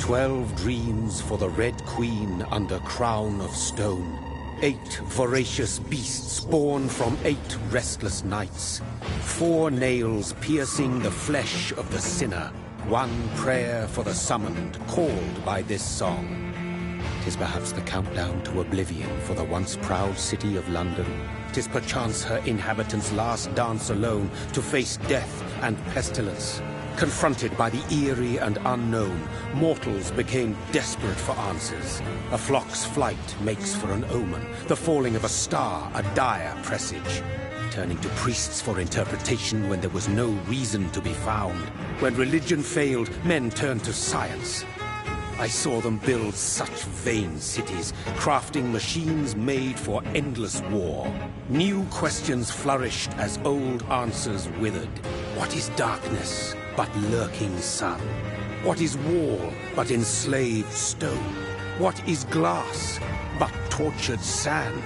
12 dreams for the Red Queen under crown of stone. 8 voracious beasts born from 8 restless nights. 4 nails piercing the flesh of the sinner. 1 prayer for the summoned, called by this song. 'Tis perhaps the countdown to oblivion for the once proud city of London. 'Tis perchance her inhabitants' last dance alone to face death and pestilence. Confronted by the eerie and unknown, mortals became desperate for answers. A flock's flight makes for an omen, the falling of a star a dire presage. Turning to priests for interpretation when there was no reason to be found. When religion failed, men turned to science. I saw them build such vain cities, crafting machines made for endless war. New questions flourished as old answers withered. What is darkness but lurking sun? What is wall but enslaved stone? What is glass but tortured sand?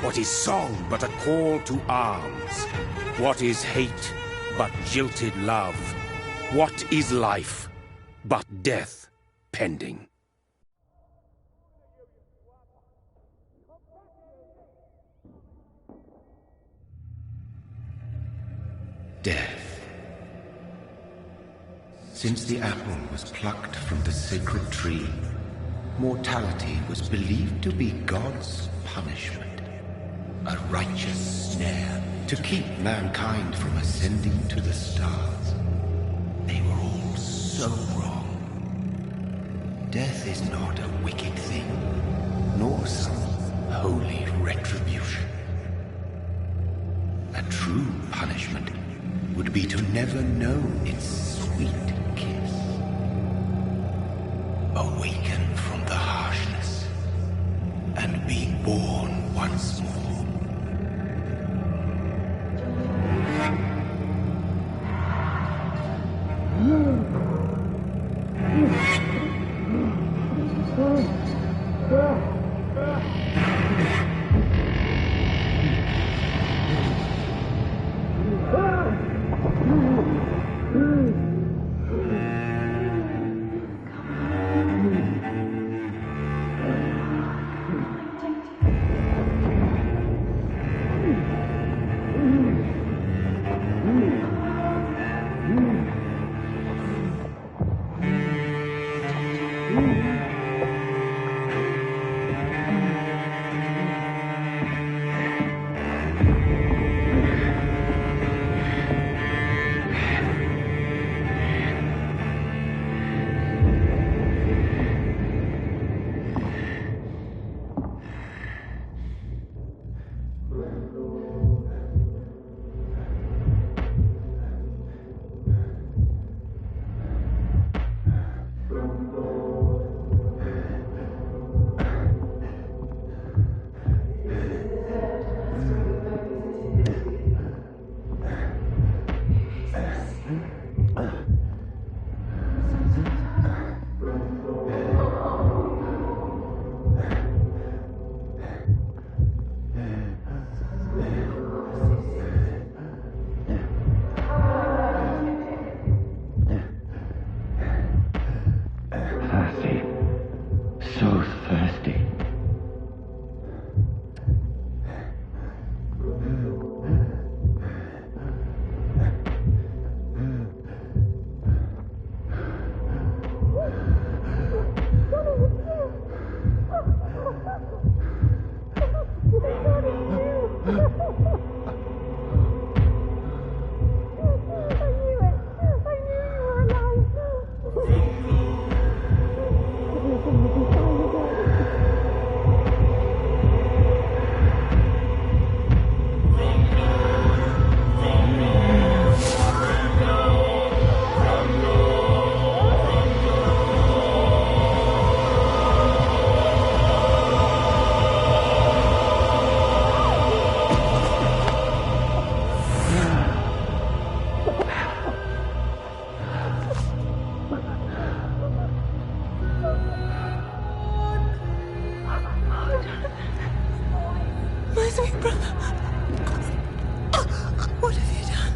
What is song but a call to arms? What is hate but jilted love? What is life but death pending? Death. Since the apple was plucked from the sacred tree, mortality was believed to be God's punishment. A righteous snare to keep mankind from ascending to the stars. They were all so wrong. Death is not a wicked thing, nor some holy retribution. A true punishment would be to never know its sweet kiss. Awaken from the harshness and be born once more.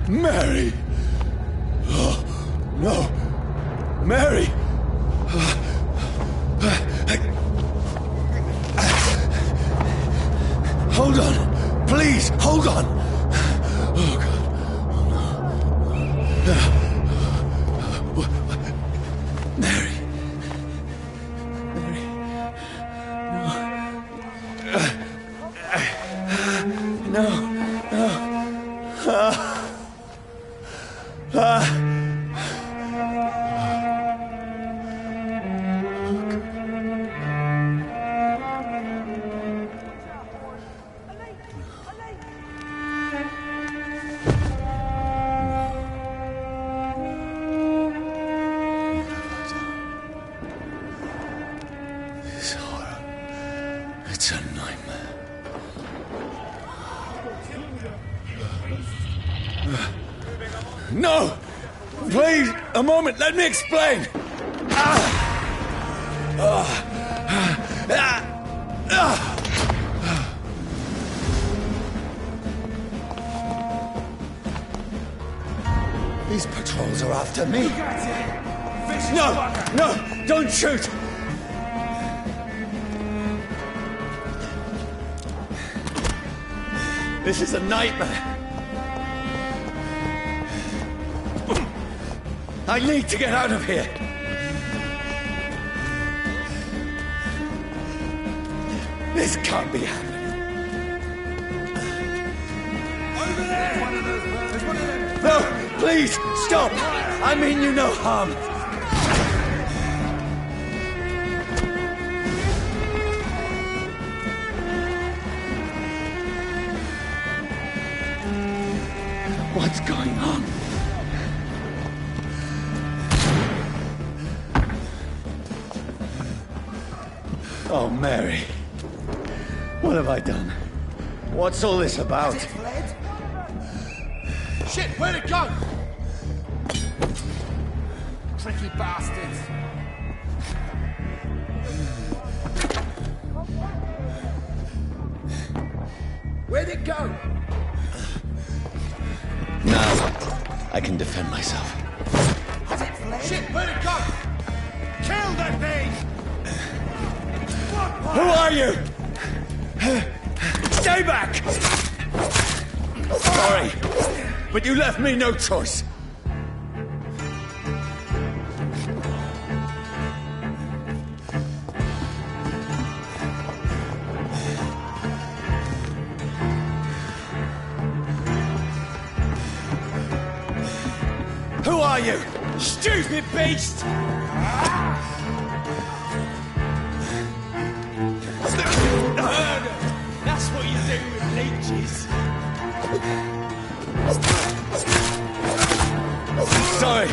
Mary! Oh, no! Mary! Please, hold on! Oh, God. Mary. Mary. No. No. This horror. It's a nightmare. No! Please, a moment, let me explain! These patrols are after me. No! No! Don't shoot! This is a nightmare. I need to get out of here. This can't be happening. Over there! There's one of them. No, please, stop. I mean you no harm. What's going on? Oh, Mary. What have I done? What's all this about? Has it fled? Shit, where'd it go? Tricky bastards. Where'd it go? Now, I can defend myself. Has it fled? Shit, where'd it go? Kill that thing! Who are you? Stay back! Sorry, but you left me no choice. Who are you? Stupid beast! That's what you do with leeches. Sorry.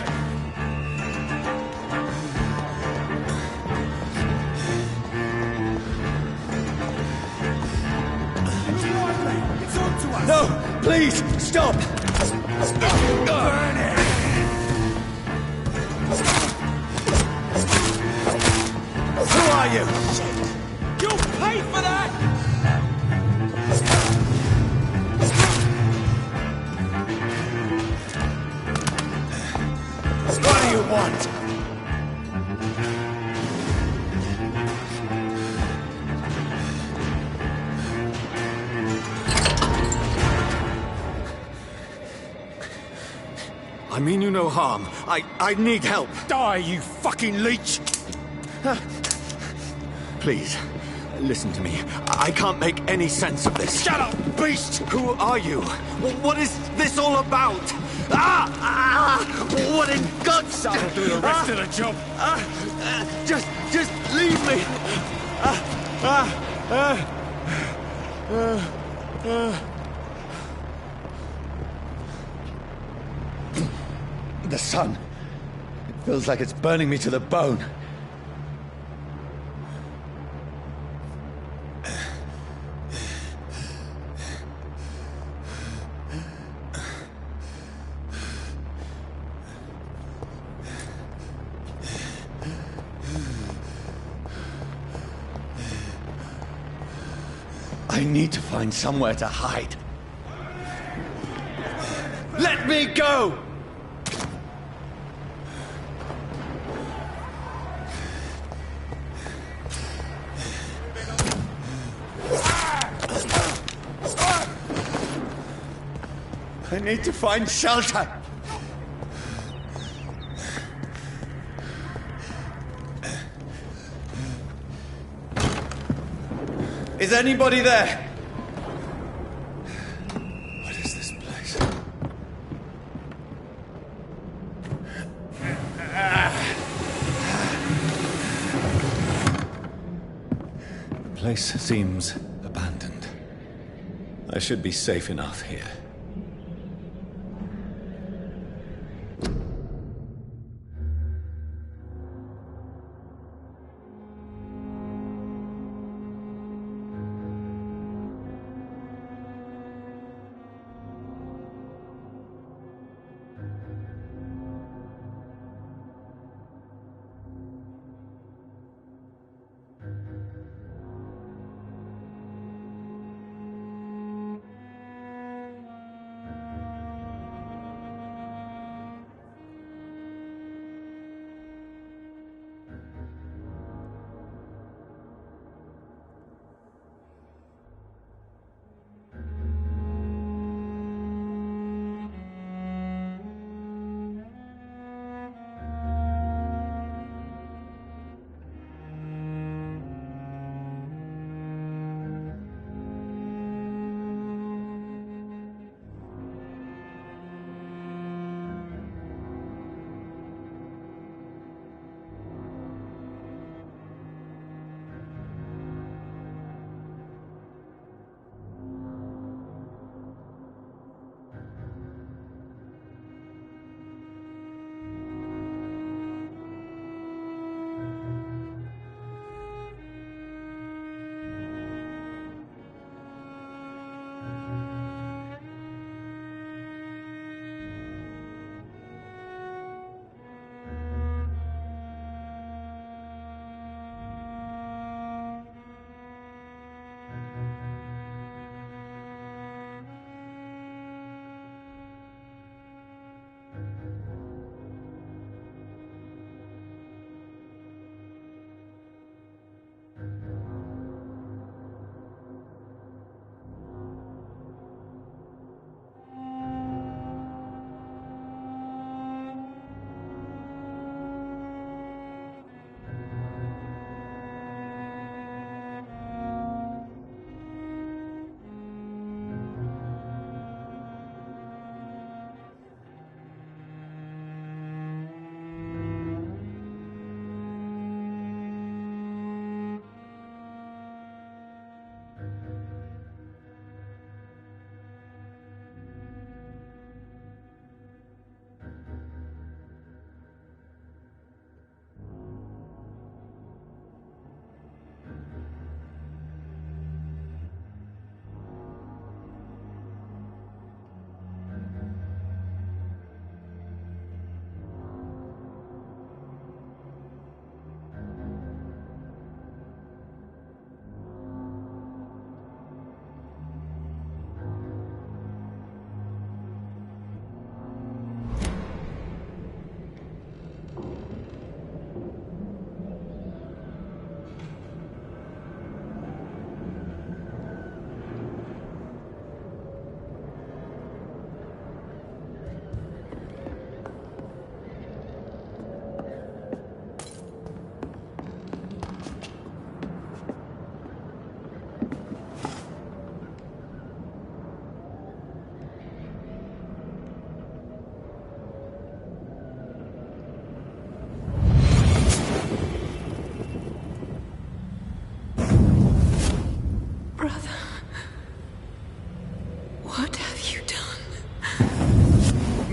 It's on to us. No, please, stop! Burn it! Who are you? You'll pay for that! What do you want? I mean you no harm. I need help. Die, you fucking leech! Please, listen to me. I can't make any sense of this. Shut up, beast! Who are you? What is this all about? What in God's sake? I'll do the rest of the job. Just leave me. The sun. It feels like it's burning me to the bone. I need to find somewhere to hide. Let me go! I need to find shelter. Is anybody there? What is this place? The place seems abandoned. I should be safe enough here.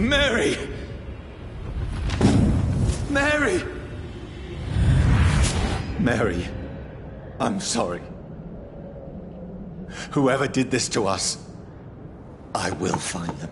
Mary! Mary! Mary, I'm sorry. Whoever did this to us, I will find them.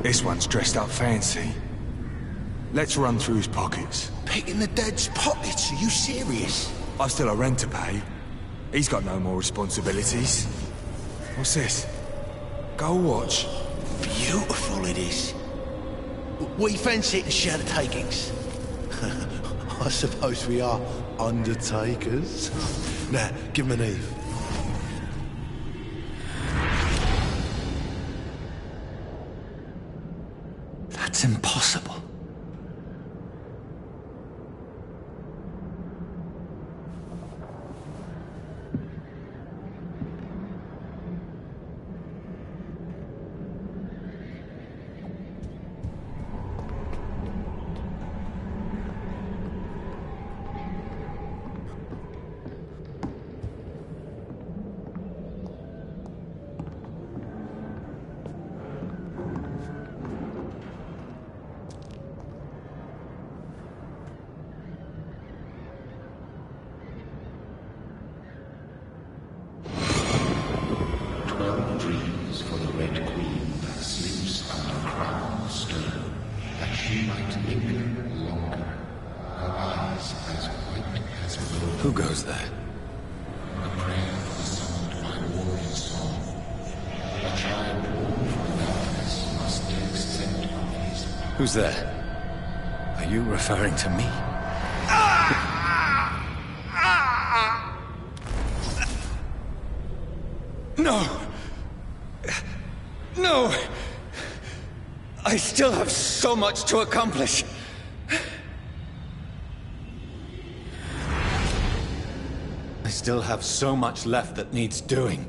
This one's dressed up fancy. Let's run through his pockets. Picking the dead's pockets? Are you serious? I've still a rent to pay. He's got no more responsibilities. What's this? Gold watch. Beautiful it is. We fancy it to share the takings. I suppose we are undertakers. Now, give him an Eve. That's impossible. Dreams for the Red Queen that sleeps under crown of stone, that she might linger longer, her eyes as white as wool. Who goes there? A prayer summoned by warrior song. A child born from darkness must accept of his power. Who's there? Are you referring to me? No! No! I still have so much to accomplish. I still have so much left that needs doing.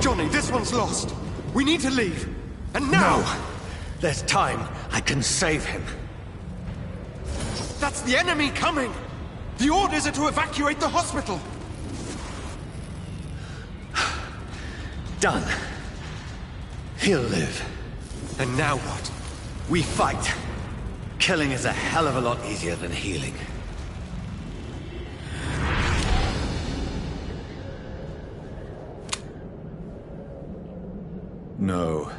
Johnny, this one's lost. We need to leave. And now! No! There's time. I can save him. That's the enemy coming! The orders are to evacuate the hospital! Done. He'll live. And now what? We fight. Killing is a hell of a lot easier than healing. No,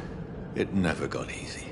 it never got easy.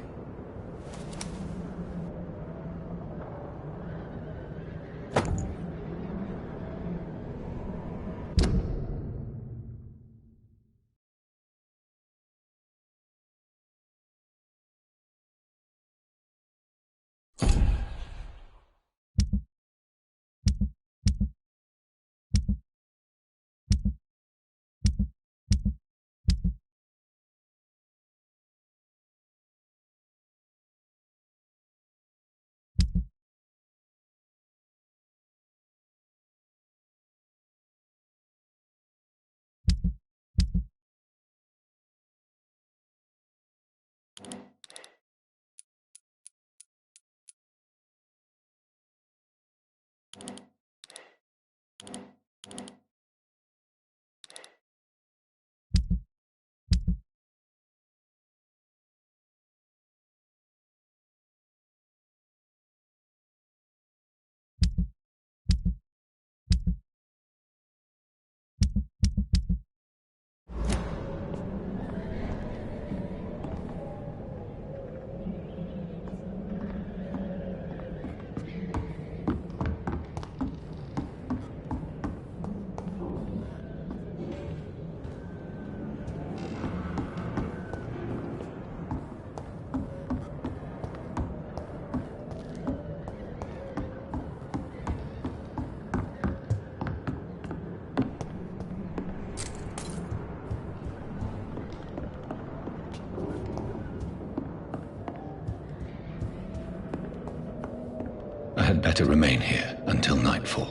better remain here until nightfall.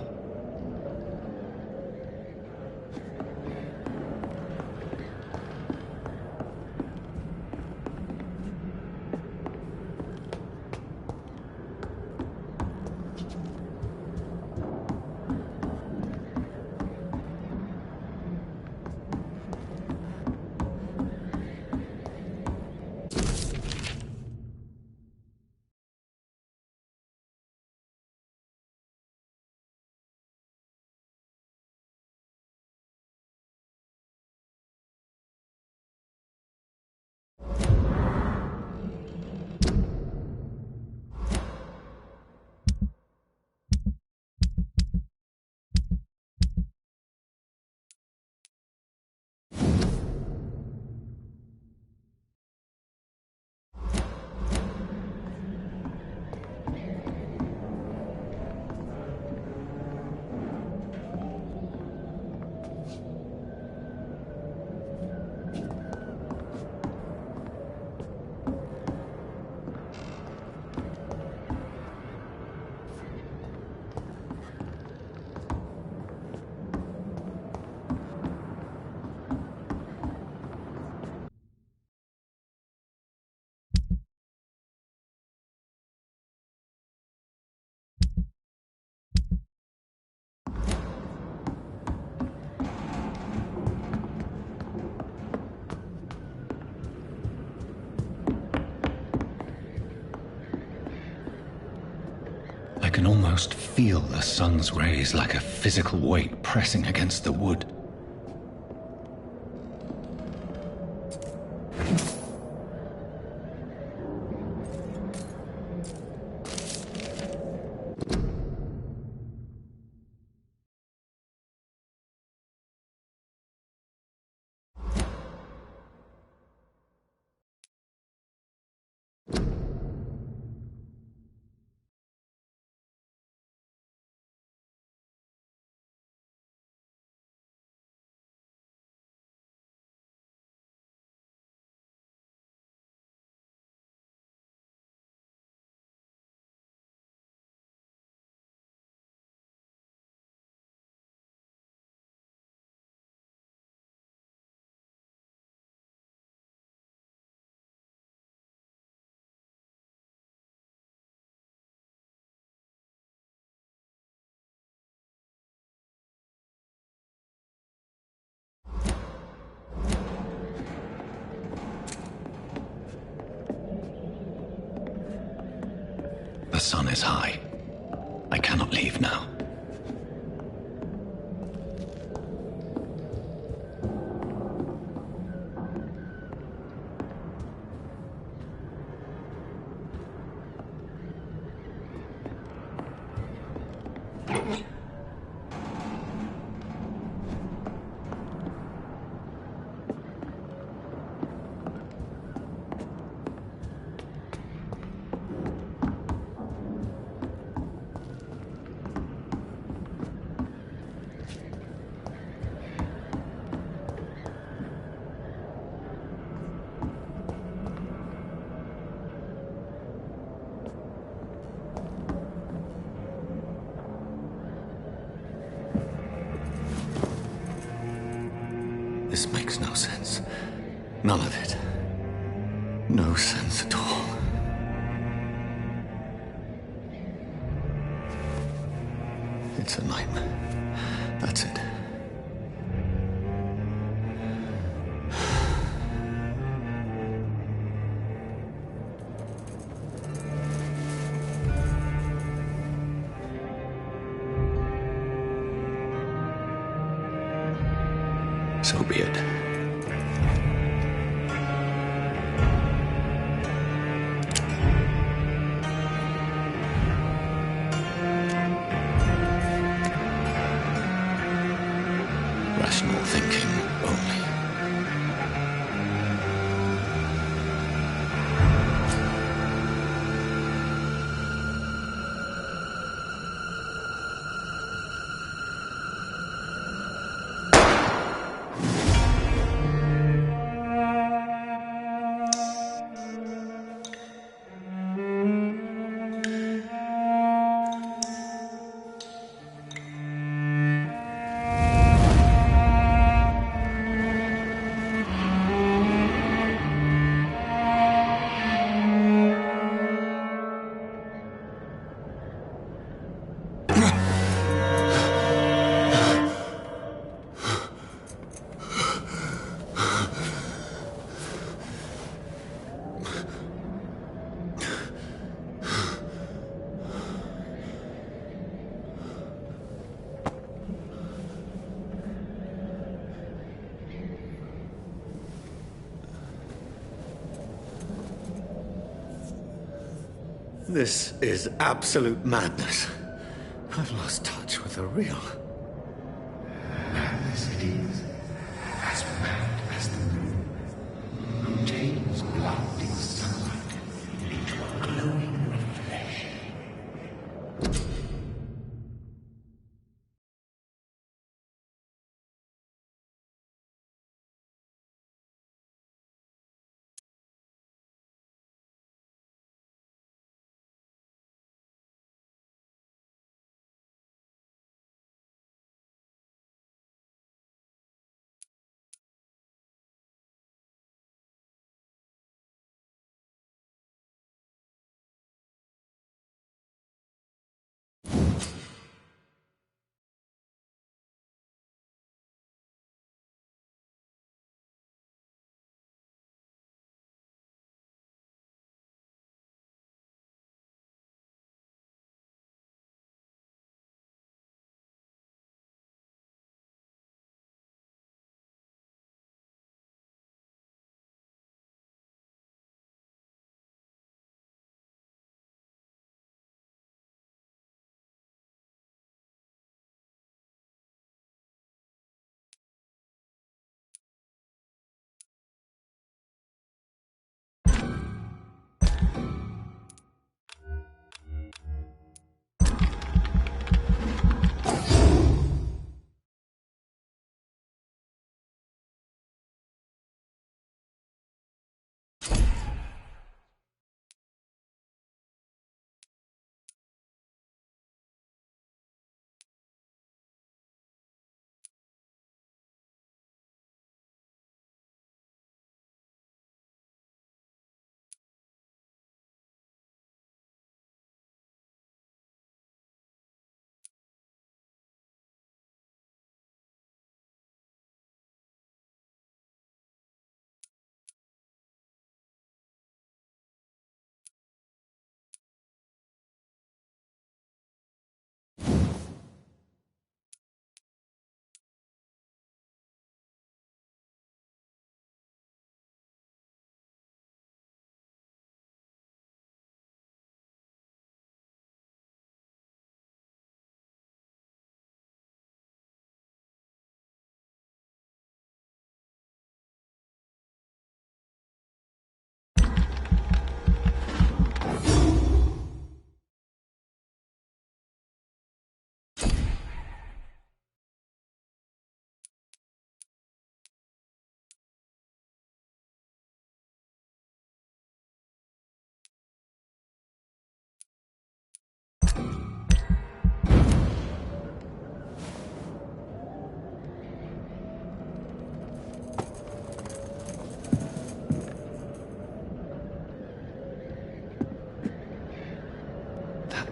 I can almost feel the sun's rays like a physical weight pressing against the wood. The sun is high. I cannot leave now. This makes no sense. None of it. No sense at all. It's a nightmare. That's it. So be it. Rational thinking only. This is absolute madness. I've lost touch with the real. Madness it is, as mad as the moon, who takes blinding sunlight into a glowing flesh.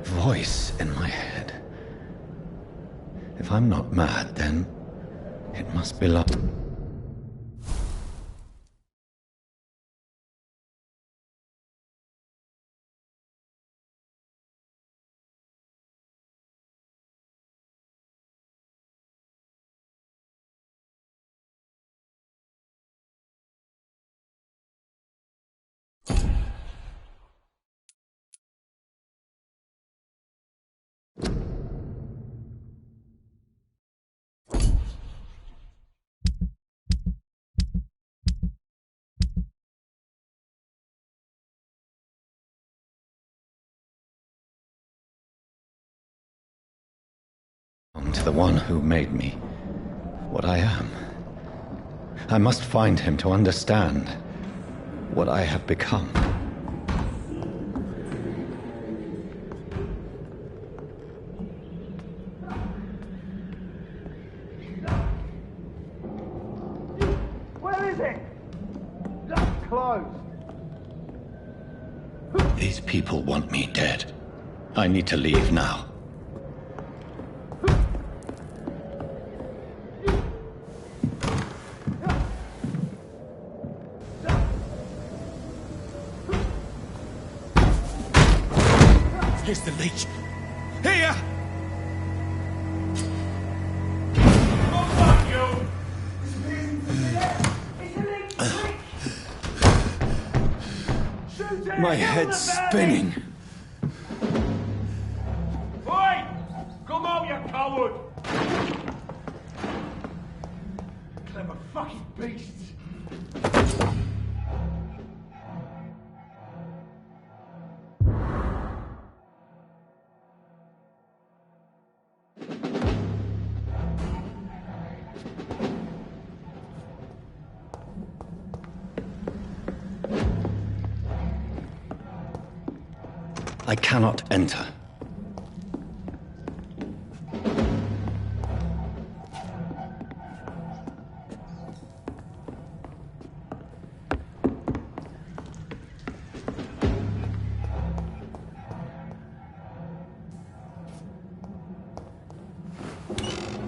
Voice in my head. If I'm not mad, then it must belong. To the one who made me what I am. I must find him to understand what I have become. Where is it? Just closed. These people want me dead. I need to leave now. Here's the leech. Here! My head's spinning. crushed beasts! I cannot enter.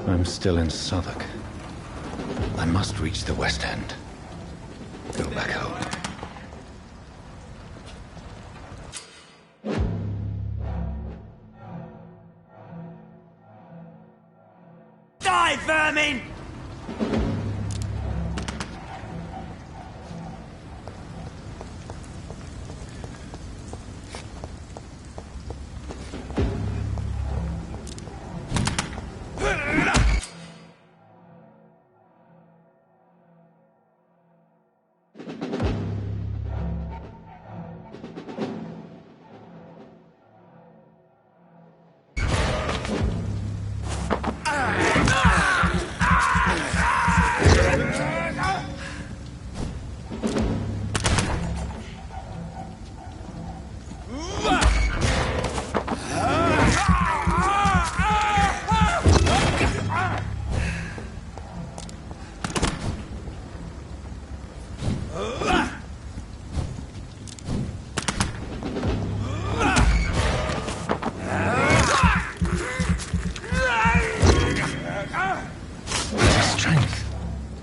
I'm still in Southwark. I must reach the West End. Go back home. Die, vermin!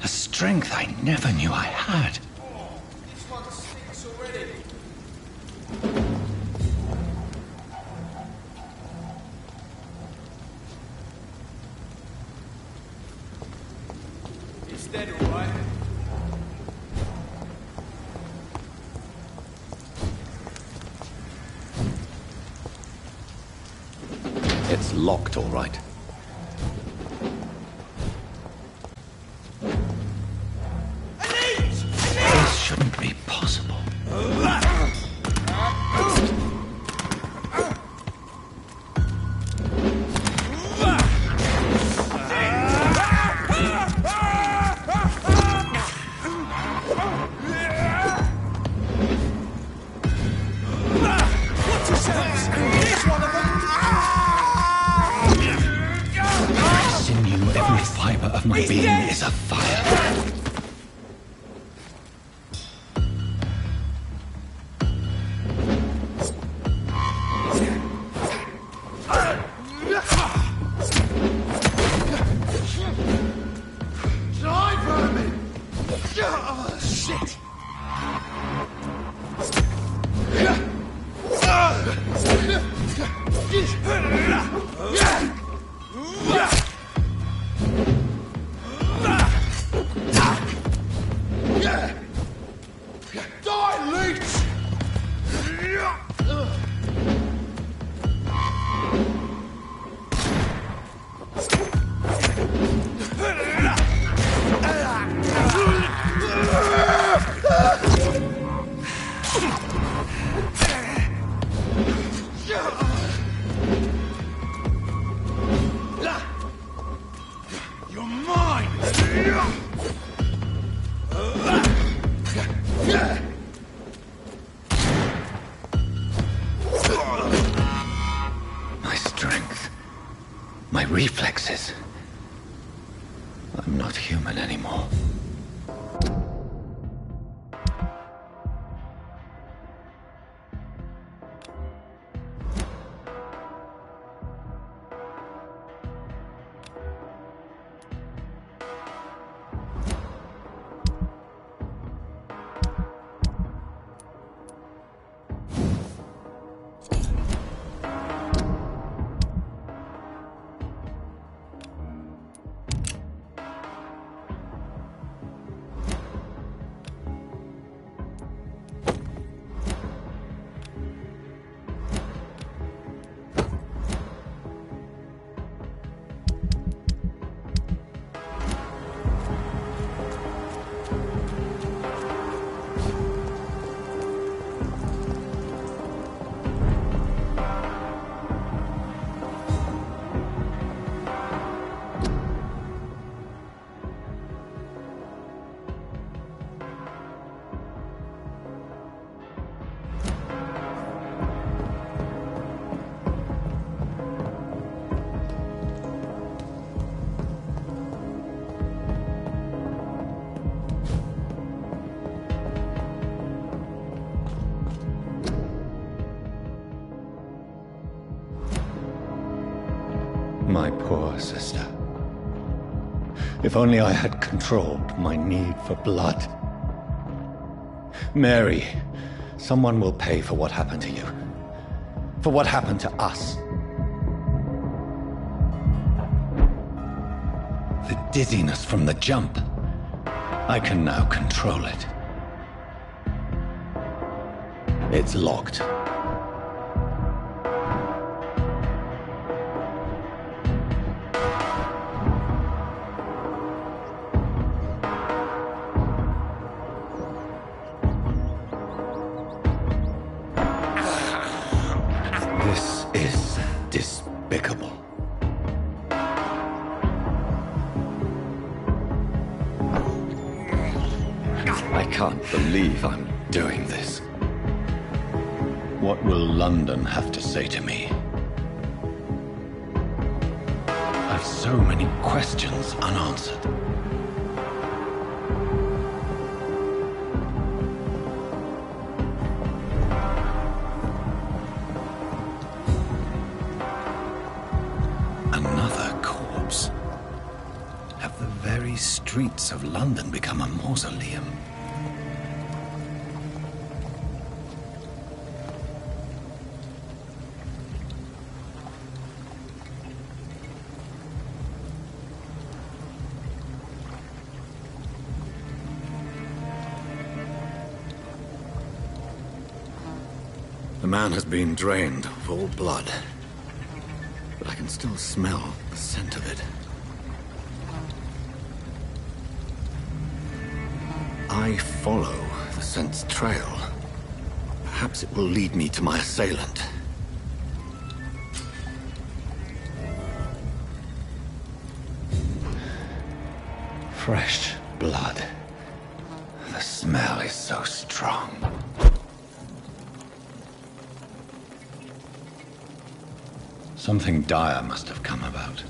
Strength I never knew I had. This one stinks already. It's dead, all right. It's locked, all right. This shouldn't be possible. Every fiber of my being is afire. Shit! Die, leech! You're mine! My strength, my reflexes. I'm not human anymore. My poor sister. If only I had controlled my need for blood. Mary, someone will pay for what happened to you. For what happened to us. The dizziness from the jump. I can now control it. It's locked. This is despicable. I can't believe I'm doing this. What will London have to say to me? I've so many questions unanswered. Another corpse. Have the very streets of London become a mausoleum? The man has been drained of all blood, but I can still smell the scent of it. I follow the scent's trail. Perhaps it will lead me to my assailant. Fresh blood. The smell is so strong. Something dire must have come about.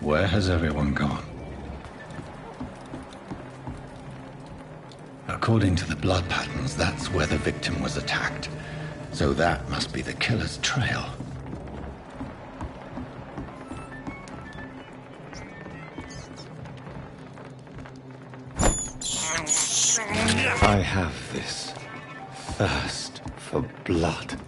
Where has everyone gone? According to the blood patterns, that's where the victim was attacked. So that must be the killer's trail. I have this thirst for blood.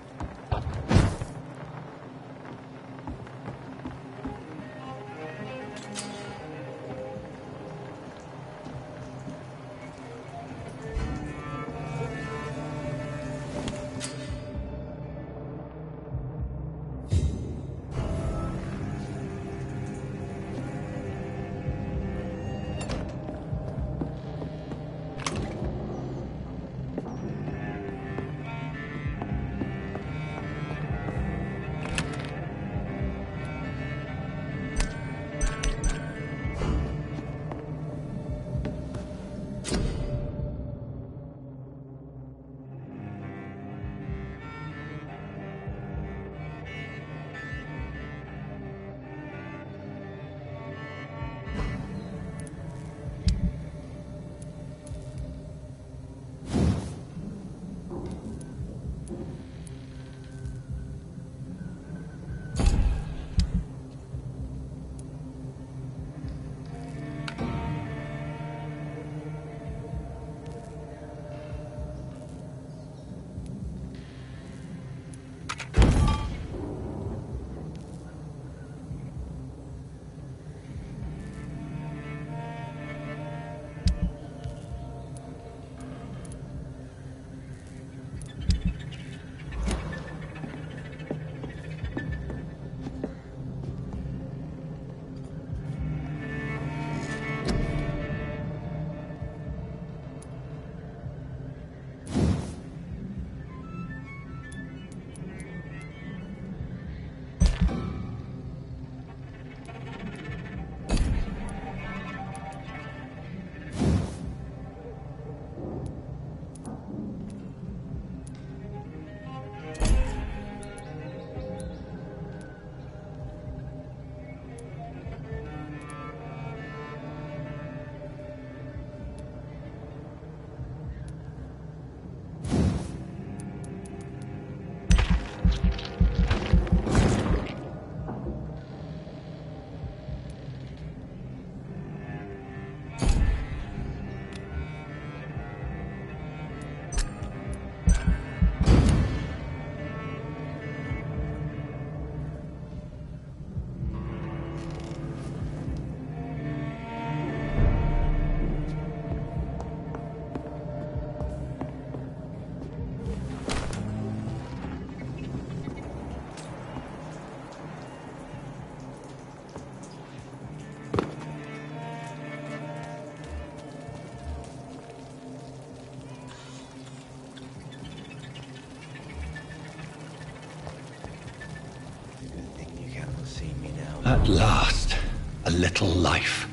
At last, a little life.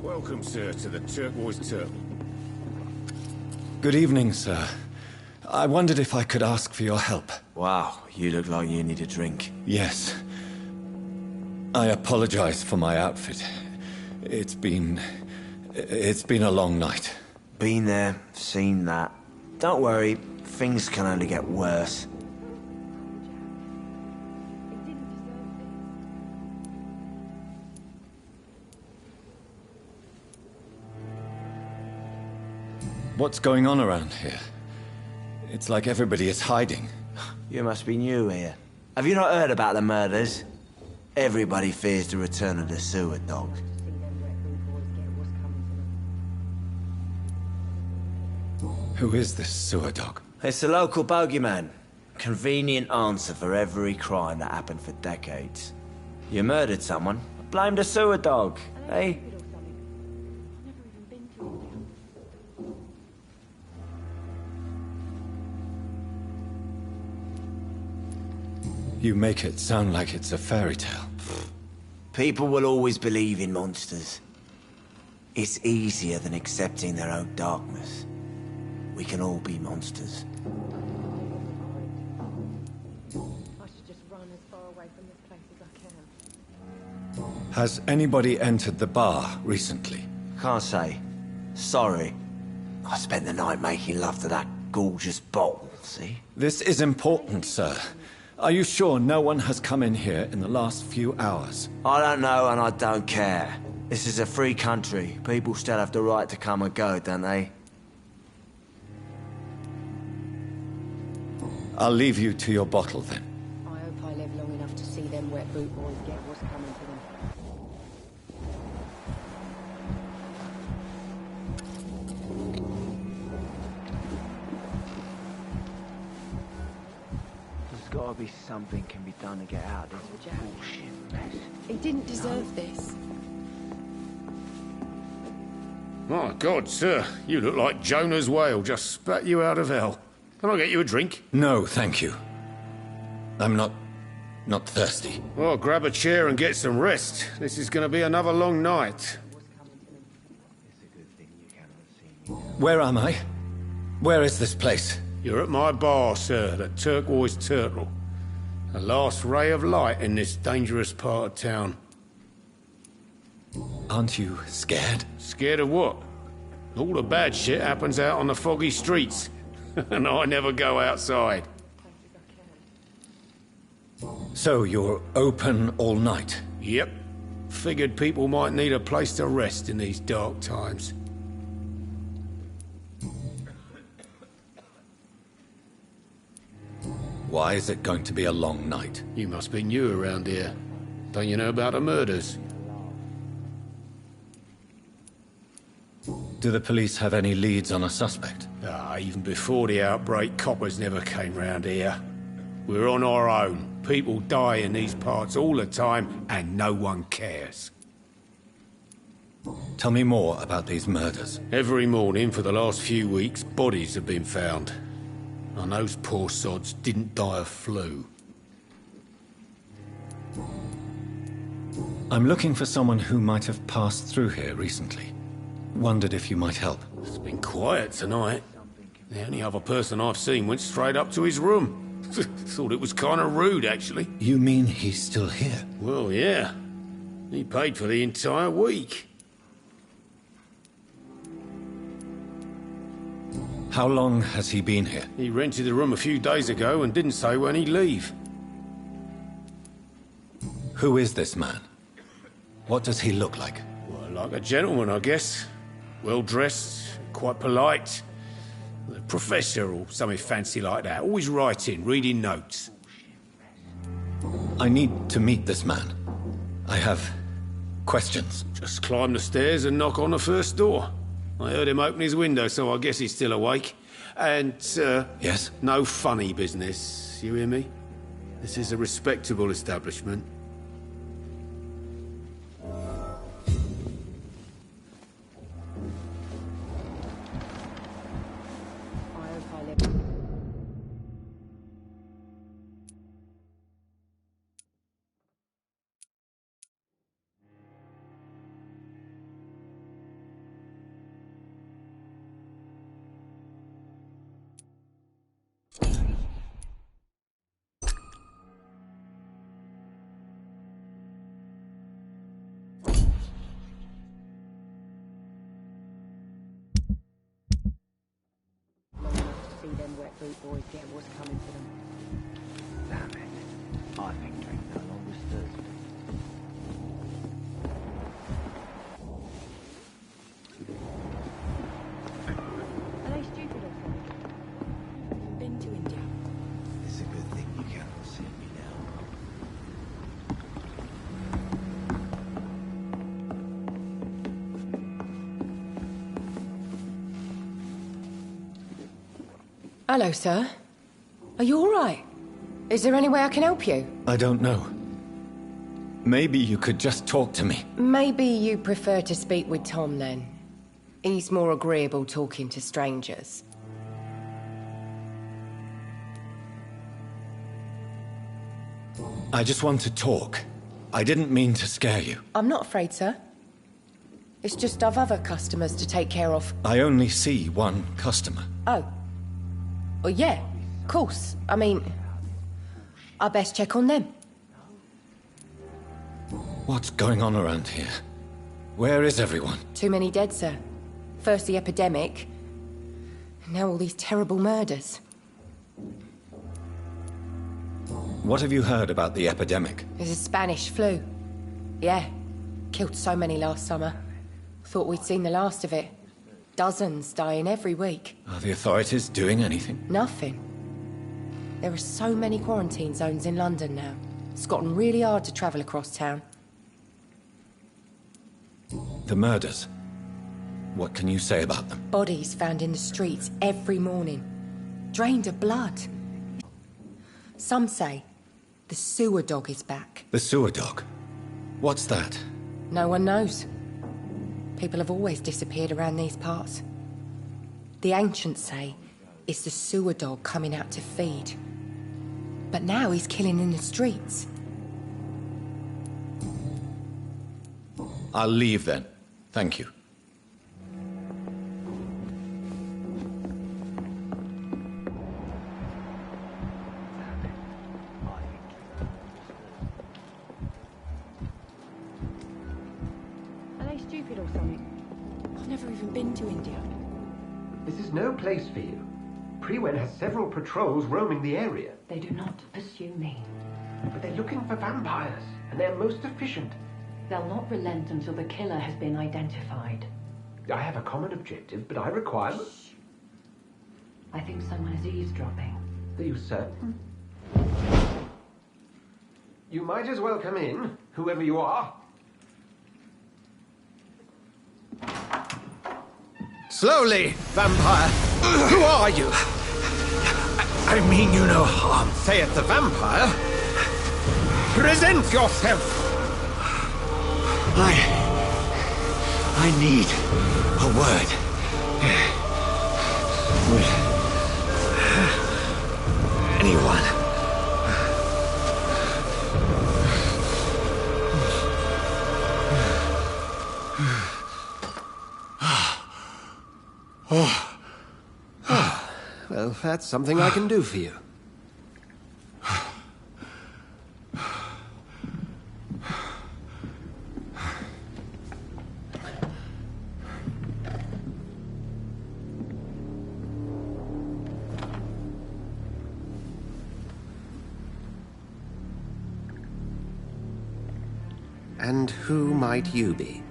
Welcome, sir, to the Turquoise Turtle. Good evening, sir. I wondered if I could ask for your help. Wow, you look like you need a drink. Yes. I apologize for my outfit. It's been a long night. Been there, seen that. Don't worry, things can only get worse. What's going on around here? It's like everybody is hiding. You must be new here. Have you not heard about the murders? Everybody fears the return of the sewer dog. Who is this sewer dog? It's the local bogeyman. Convenient answer for every crime that happened for decades. You murdered someone, blame the sewer dog, eh? You make it sound like it's a fairy tale. People will always believe in monsters. It's easier than accepting their own darkness. We can all be monsters. I should just run as far away from this place as I can. Has anybody entered the bar recently? Can't say. Sorry. I spent the night making love to that gorgeous bottle, see? This is important, sir. Are you sure no one has come in here in the last few hours? I don't know and I don't care. This is a free country. People still have the right to come and go, don't they? I'll leave you to your bottle then. I hope I live long enough to see them wet boot boys get what's coming to them. There's gotta be something can be done to get out of this bullshit mess. He didn't deserve this. My God, sir, you look like Jonah's whale just spat you out of hell. Can I get you a drink? No, thank you. I'm not thirsty. Well, grab a chair and get some rest. This is going to be another long night. Where am I? Where is this place? You're at my bar, sir, the Turquoise Turtle. The last ray of light in this dangerous part of town. Aren't you scared? Scared of what? All the bad shit happens out on the foggy streets. And I never go outside. So you're open all night? Yep. Figured people might need a place to rest in these dark times. Why is it going to be a long night? You must be new around here. Don't you know about the murders? Do the police have any leads on a suspect? Even before the outbreak, coppers never came round here. We're on our own. People die in these parts all the time, and no one cares. Tell me more about these murders. Every morning for the last few weeks, bodies have been found. And those poor sods didn't die of flu. I'm looking for someone who might have passed through here recently. Wondered if you might help. It's been quiet tonight. The only other person I've seen went straight up to his room. Thought it was kind of rude, actually. You mean he's still here? Well, yeah. He paid for the entire week. How long has he been here? He rented the room a few days ago and didn't say when he'd leave. Who is this man? What does he look like? Well, like a gentleman, I guess. Well-dressed, quite polite. A professor or something fancy like that. Always writing, reading notes. I need to meet this man. I have questions. Just climb the stairs and knock on the first door. I heard him open his window, so I guess he's still awake. And, Yes? no funny business, you hear me? This is a respectable establishment. them wet boot boys get what's coming to them. Damn it. I think drink no longer stirs. Are they stupid or something? Been to India. It's a good thing you cannot see me now. Hello, sir. Are you all right? Is there any way I can help you? I don't know. Maybe you could just talk to me. Maybe you prefer to speak with Tom, then. He's more agreeable talking to strangers. I just want to talk. I didn't mean to scare you. I'm not afraid, sir. It's just I've other customers to take care of. I only see one customer. Oh. Well, yeah, of course. I mean, I best check on them. What's going on around here? Where is everyone? Too many dead, sir. First the epidemic, now all these terrible murders. What have you heard about the epidemic? There's a Spanish flu. Yeah, killed so many last summer. Thought we'd seen the last of it. Dozens dying every week. Are the authorities doing anything? Nothing. There are so many quarantine zones in London now. It's gotten really hard to travel across town. The murders. What can you say about them? Bodies found in the streets every morning. Drained of blood. Some say the sewer dog is back. The sewer dog? What's that? No one knows. People have always disappeared around these parts. The ancients say it's the sewer dog coming out to feed. But now he's killing in the streets. I'll leave then. Thank you. Are they stupid or something? I've never even been to India. This is no place for you. Prewen has several patrols roaming the area. They do not pursue me. But they're looking for vampires, and they're most efficient. They'll not relent until the killer has been identified. I have a common objective, but I require... I think someone is eavesdropping. Are you certain? You might as well come in, whoever you are. Slowly, vampire. Who are you? I mean you no harm, saith the vampire. Present yourself. I need a word. With anyone. Well, that's something I can do for you. And who might you be?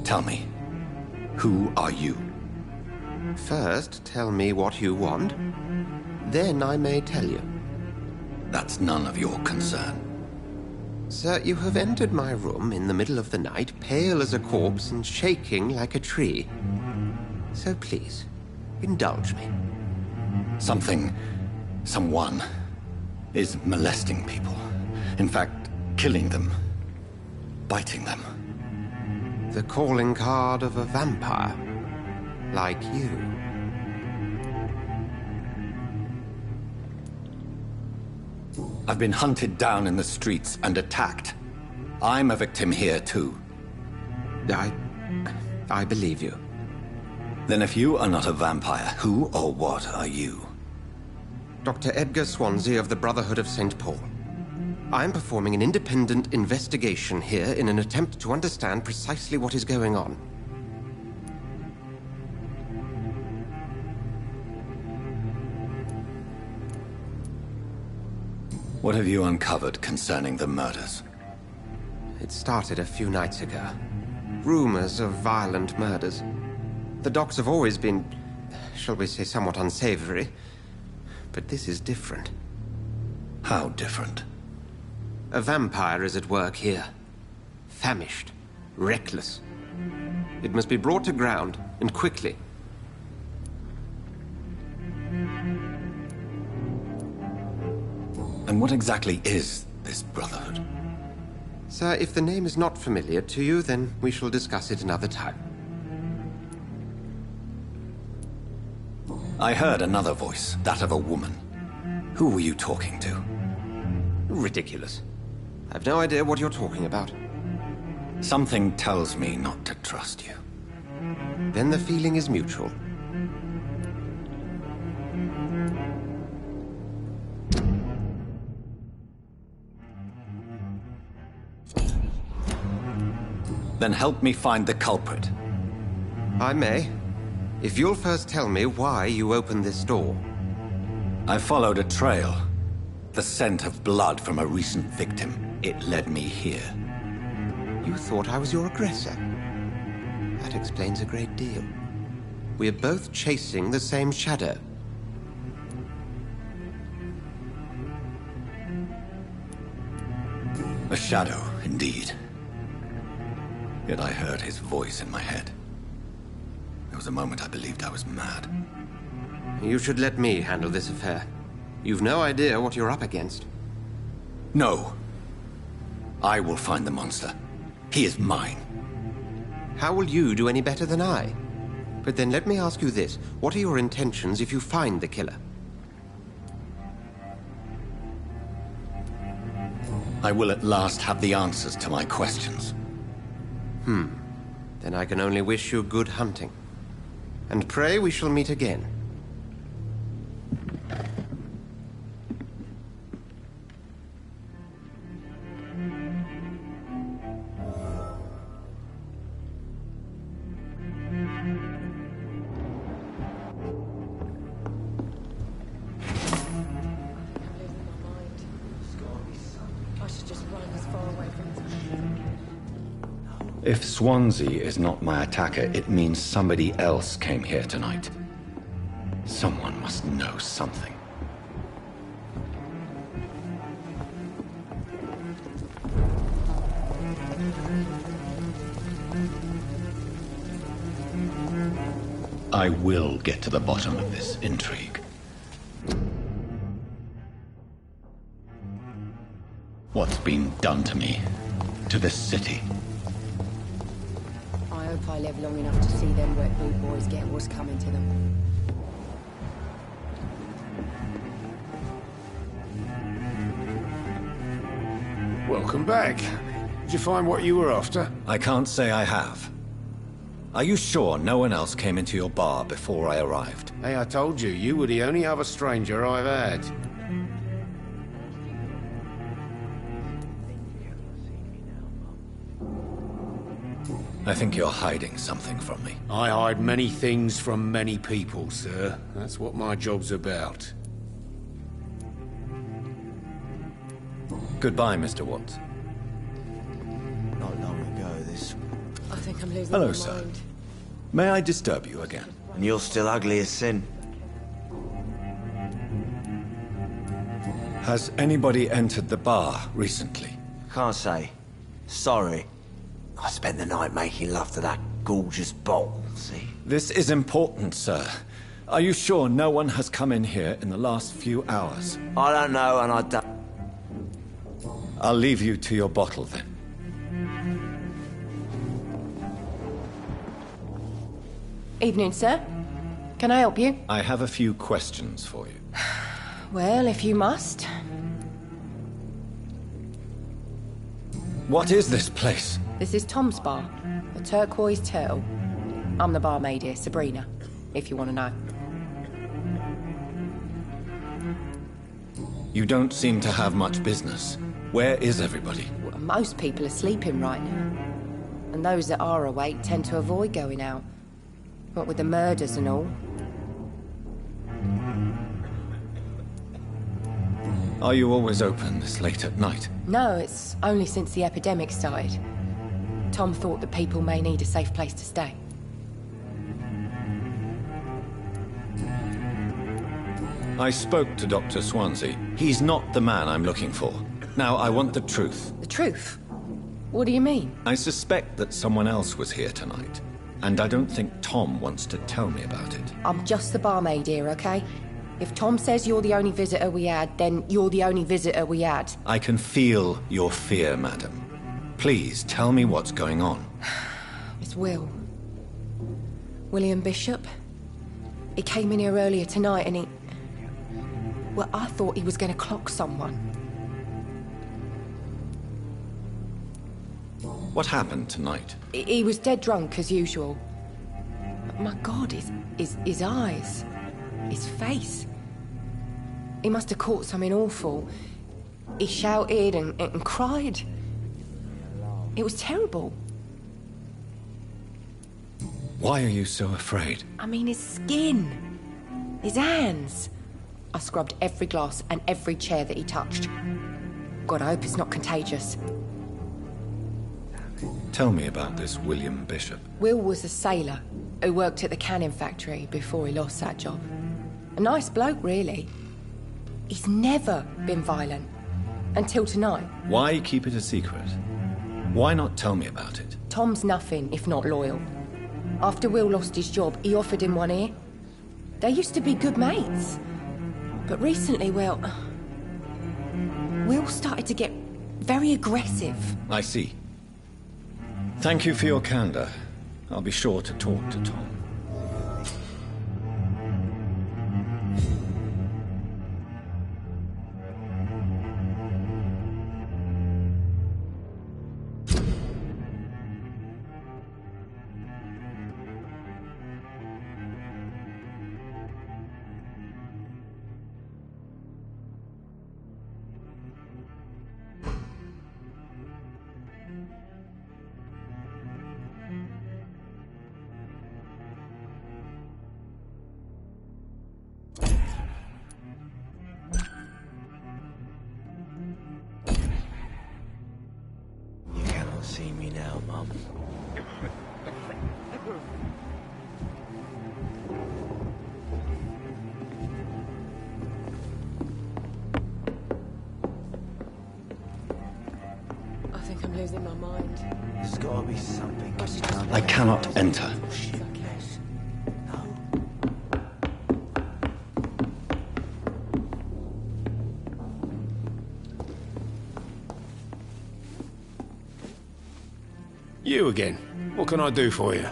Tell me, who are you? First, tell me what you want. Then I may tell you. That's none of your concern. Sir, you have entered my room in the middle of the night, pale as a corpse and shaking like a tree. So please, indulge me. Someone is molesting people. In fact, killing them. Biting them. The calling card of a vampire. Like you. I've been hunted down in the streets and attacked. I'm a victim here, too. I believe you. Then if you are not a vampire, who or what are you? Dr. Edgar Swansea of the Brotherhood of St. Paul. I'm performing an independent investigation here in an attempt to understand precisely what is going on. What have you uncovered concerning the murders? It started a few nights ago. Rumors of violent murders. The docks have always been, shall we say, somewhat unsavory. But this is different. How different? A vampire is at work here. Famished. Reckless. It must be brought to ground, and quickly. And what exactly is this Brotherhood? Sir, if the name is not familiar to you, then we shall discuss it another time. I heard another voice, that of a woman. Who were you talking to? Ridiculous. I've no idea what you're talking about. Something tells me not to trust you. Then the feeling is mutual. Then help me find the culprit. I may. If you'll first tell me why you opened this door. I followed a trail. The scent of blood from a recent victim. It led me here. You thought I was your aggressor? That explains a great deal. We're both chasing the same shadow. A shadow, indeed. Yet I heard his voice in my head. There was a moment I believed I was mad. You should let me handle this affair. You've no idea what you're up against. No. I will find the monster. He is mine. How will you do any better than I? But then let me ask you this. What are your intentions if you find the killer? I will at last have the answers to my questions. Then I can only wish you good hunting. And pray we shall meet again. If Swansea is not my attacker, it means somebody else came here tonight. Someone must know something. I will get to the bottom of this intrigue. What's been done to me? To this city? I hope I live long enough to see them wet boot boys get what's coming to them. Welcome back. Did you find what you were after? I can't say I have. Are you sure no one else came into your bar before I arrived? Hey, I told you, you were the only other stranger I've had. I think you're hiding something from me. I hide many things from many people, sir. That's what my job's about. Goodbye, Mr. Watts. Not long ago, this... I think I'm losing Hello, my sir. mind. May I disturb you again? And you're still ugly as sin. Has anybody entered the bar recently? Can't say. Sorry. I spent the night making love to that gorgeous bottle, see? This is important, sir. Are you sure no one has come in here in the last few hours? I don't know, and I don't... I'll leave you to your bottle, then. Evening, sir. Can I help you? I have a few questions for you. Well, if you must. What is this place? This is Tom's bar, the Turquoise Turtle. I'm the barmaid here, Sabrina, if you want to know. You don't seem to have much business. Where is everybody? Well, most people are sleeping right now. And those that are awake tend to avoid going out. What with the murders and all. Are you always open this late at night? No, it's only since the epidemic started. Tom thought that people may need a safe place to stay. I spoke to Dr. Swansea. He's not the man I'm looking for. Now, I want the truth. The truth? What do you mean? I suspect that someone else was here tonight, and I don't think Tom wants to tell me about it. I'm just the barmaid here, okay? If Tom says you're the only visitor we had, then you're the only visitor we had. I can feel your fear, madam. Please, tell me what's going on. It's Will. William Bishop. He came in here earlier tonight and he... Well, I thought he was going to clock someone. What happened tonight? He was dead drunk, as usual. My God, his eyes. His face. He must have caught something awful. He shouted and cried. It was terrible. Why are you so afraid? I mean, his skin. His hands. I scrubbed every glass and every chair that he touched. God, I hope it's not contagious. Tell me about this William Bishop. Will was a sailor who worked at the canning factory before he lost that job. A nice bloke, really. He's never been violent. Until tonight. Why keep it a secret? Why not tell me about it? Tom's nothing if not loyal. After Will lost his job, he offered him one ear. They used to be good mates. But recently, well... Will started to get very aggressive. I see. Thank you for your candor. I'll be sure to talk to Tom. See me now, Mum. I think I'm losing my mind. There's gotta be something. I cannot enter. You again. What can I do for you?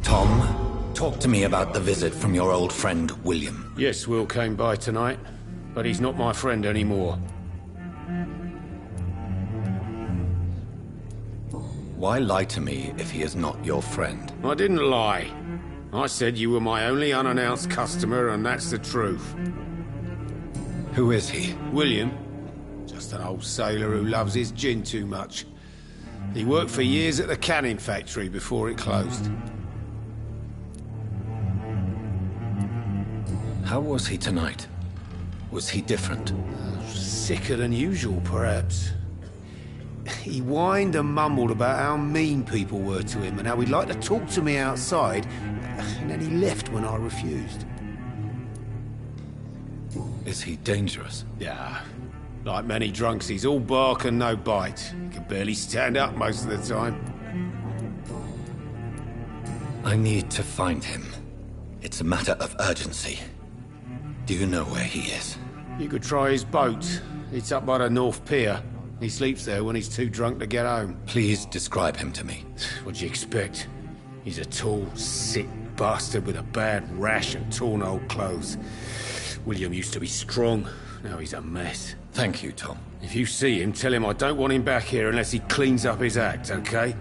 Tom, talk to me about the visit from your old friend, William. Yes, Will came by tonight, but he's not my friend anymore. Why lie to me if he is not your friend? I didn't lie. I said you were my only unannounced customer, and that's the truth. Who is he? William. Just an old sailor who loves his gin too much. He worked for years at the canning factory before it closed. How was he tonight? Was he different? Sicker than usual, perhaps. He whined and mumbled about how mean people were to him and how he'd like to talk to me outside, and then he left when I refused. Is he dangerous? Yeah. Like many drunks, he's all bark and no bite. He can barely stand up most of the time. I need to find him. It's a matter of urgency. Do you know where he is? You could try his boat. It's up by the North Pier. He sleeps there when he's too drunk to get home. Please describe him to me. What'd you expect? He's a tall, sick bastard with a bad rash and torn old clothes. William used to be strong. Now he's a mess. Thank you, Tom. If you see him, tell him I don't want him back here unless he cleans up his act, okay?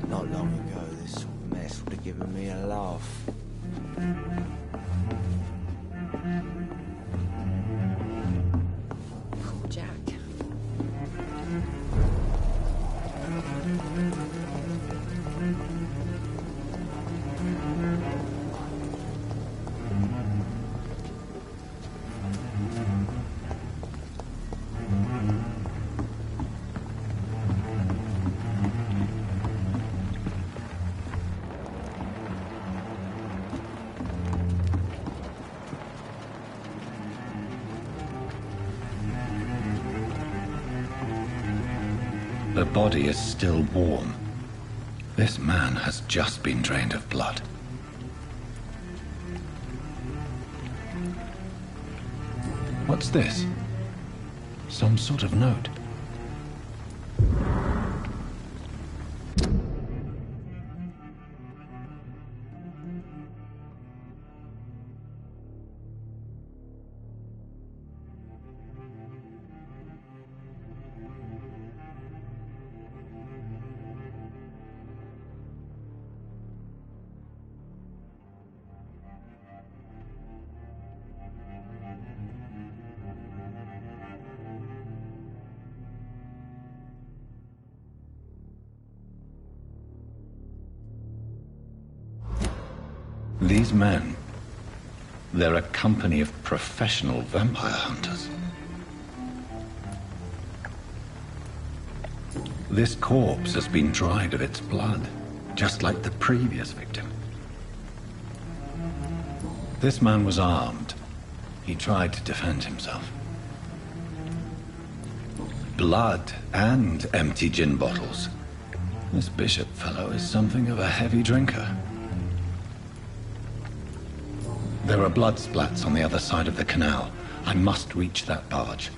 Not long ago, this sort of mess would have given me a laugh. Poor Jack. The body is still warm. This man has just been drained of blood. What's this? Some sort of note. These men, they're a company of professional vampire hunters. This corpse has been dried of its blood, just like the previous victim. This man was armed. He tried to defend himself. Blood and empty gin bottles. This Bishop fellow is something of a heavy drinker. There are blood splats on the other side of the canal. I must reach that barge.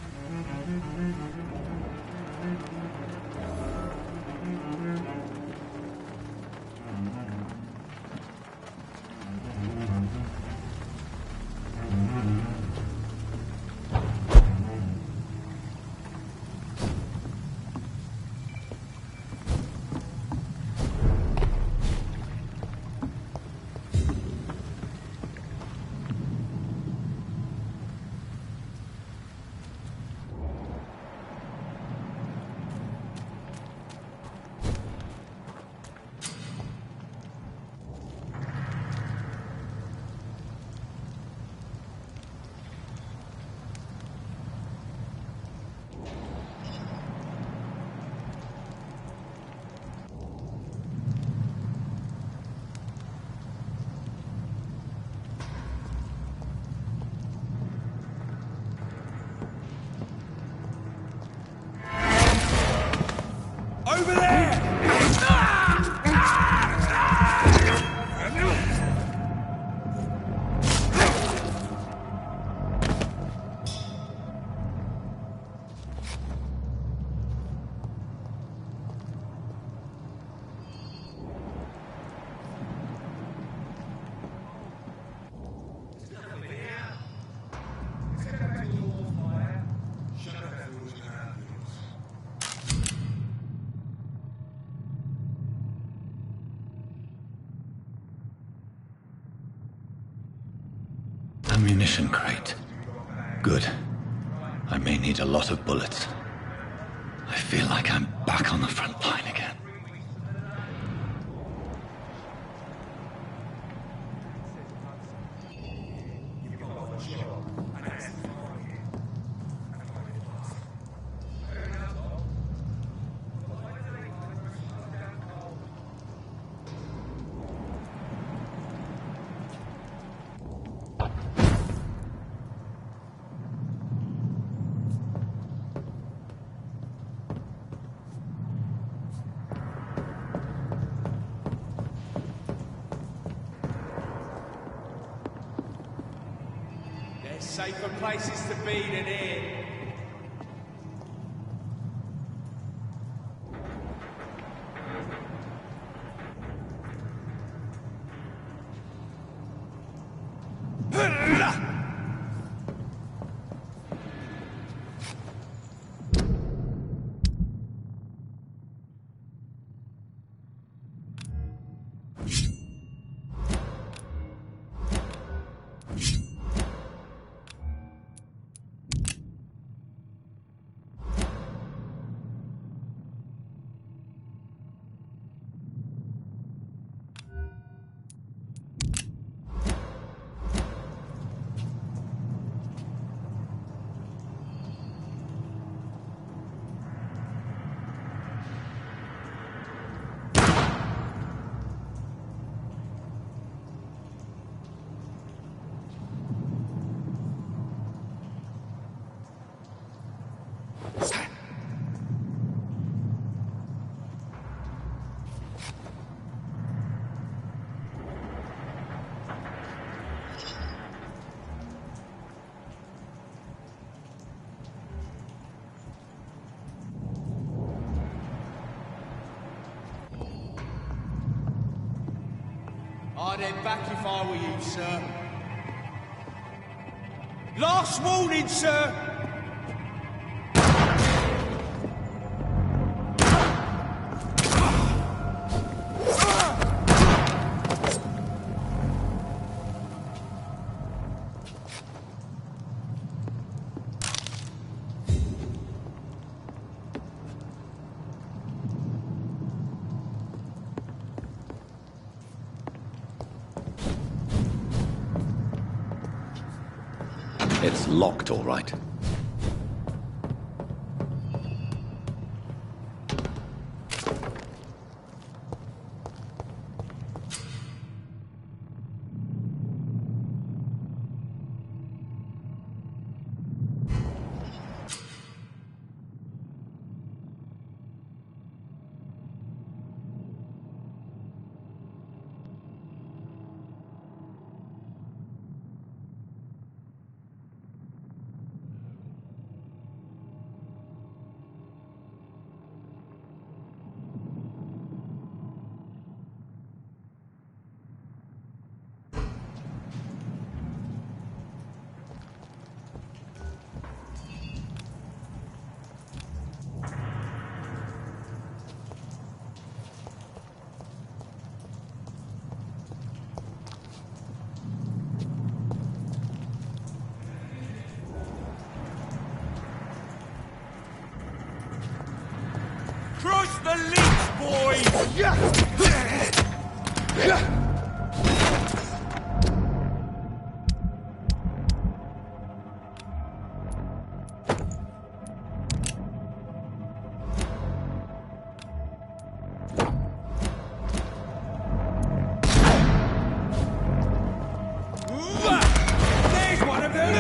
Over there! Ammunition crate. Good. I may need a lot of bullets. I feel like I'm back on the front line again. safer places to be than here. I'd head back if I were you, sir. Last warning, sir! It's locked, all right. Cross the links, boys! There's one of them!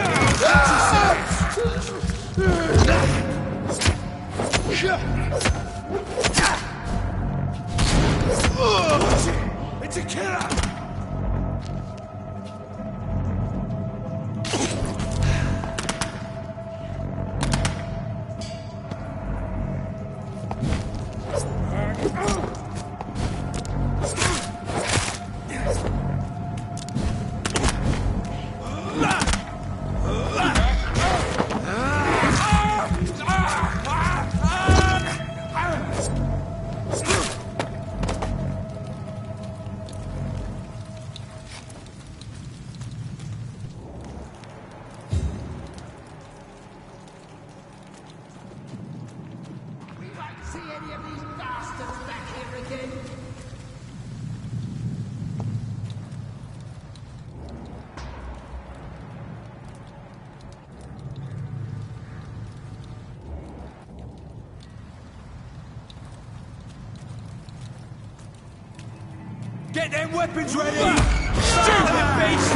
It's a killer! See any of these bastards back here again? Get them weapons ready! Stupid beast!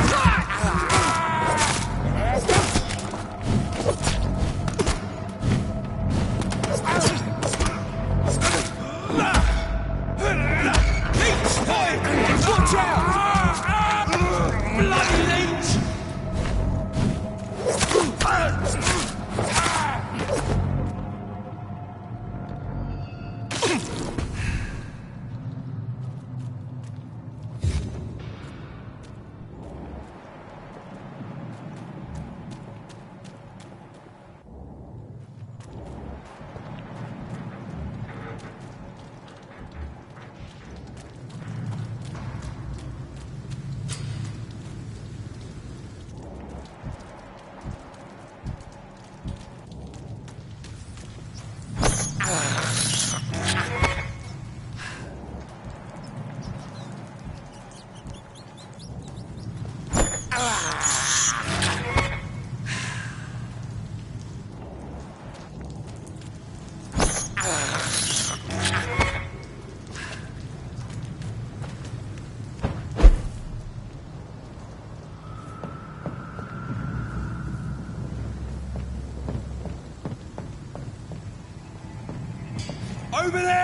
Watch out! Bloody leech! Over there!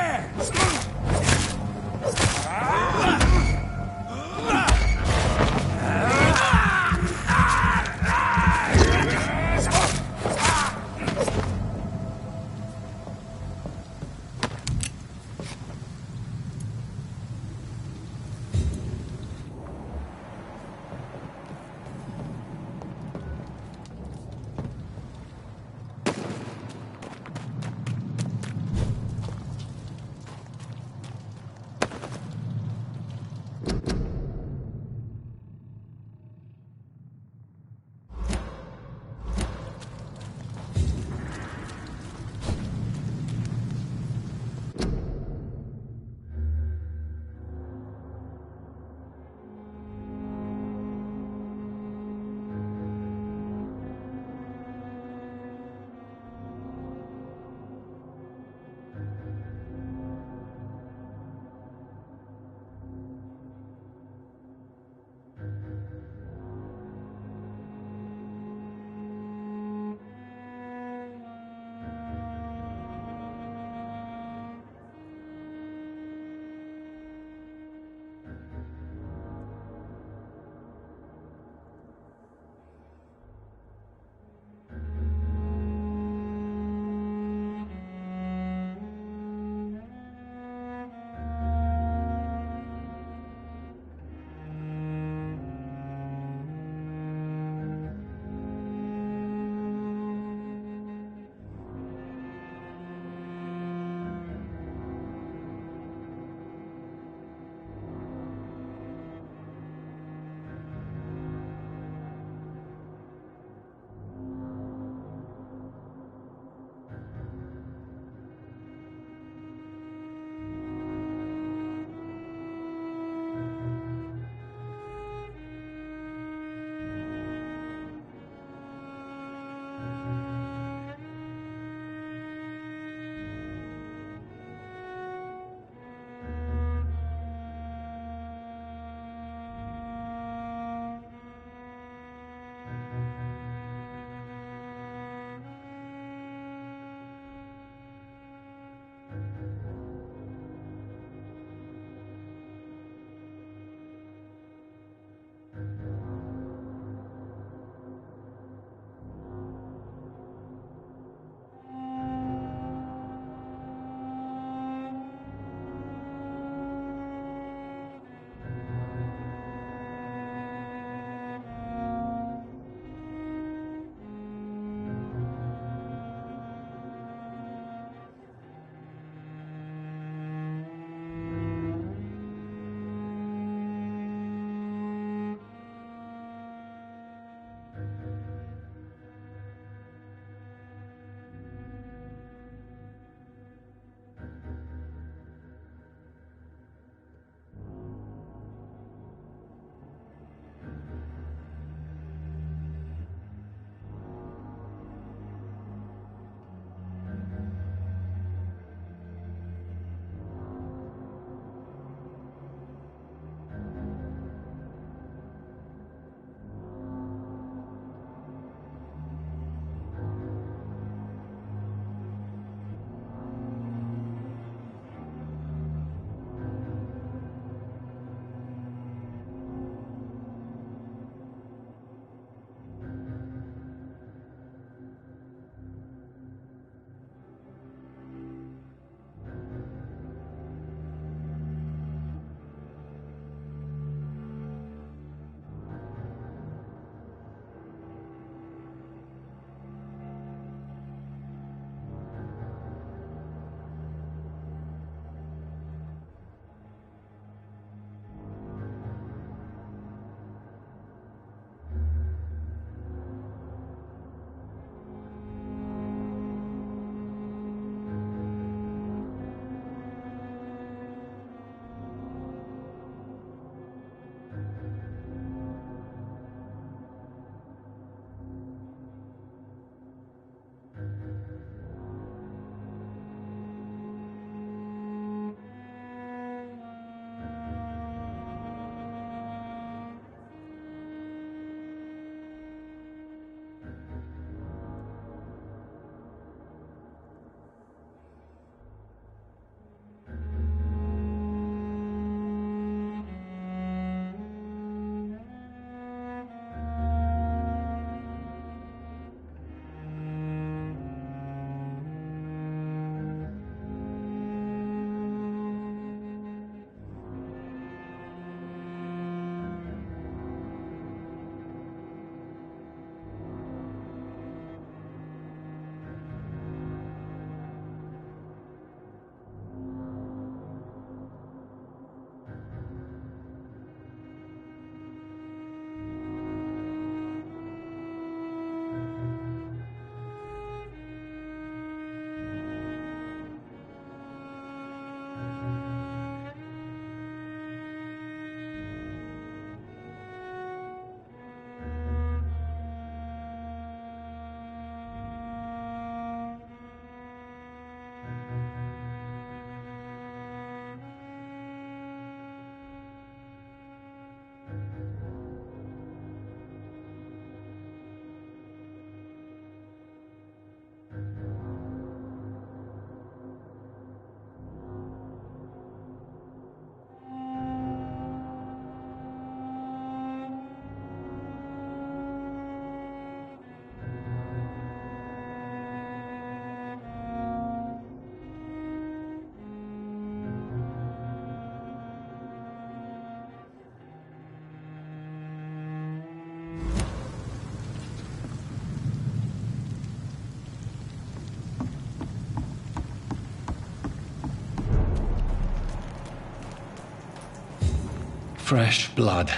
Fresh blood.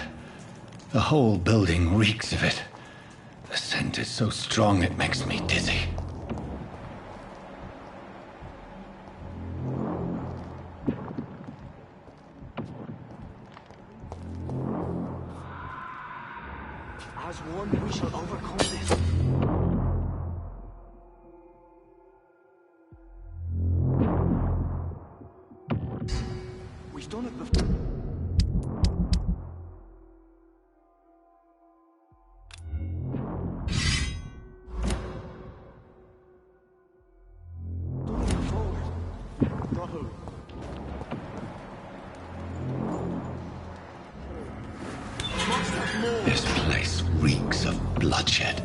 The whole building reeks of it. The scent is so strong it makes me dizzy. As one, we shall overcome this. We've done it before. This place reeks of bloodshed.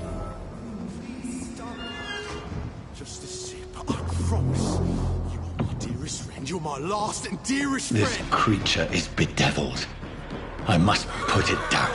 Just a sip, I promise. You are my dearest friend. You're my last and dearest friend. This creature is bedeviled. I must put it down.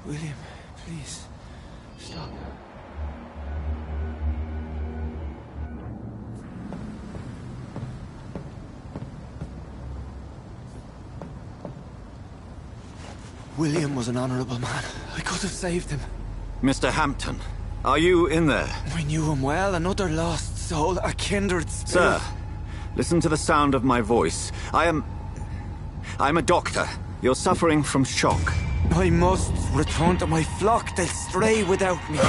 William, please, stop. William was an honorable man. I could have saved him. Mr. Hampton, are you in there? I knew him well, another lost soul, a kindred spirit. Sir, listen to the sound of my voice. I'm a doctor. You're suffering from shock. I must return to my flock. They'll stray without me.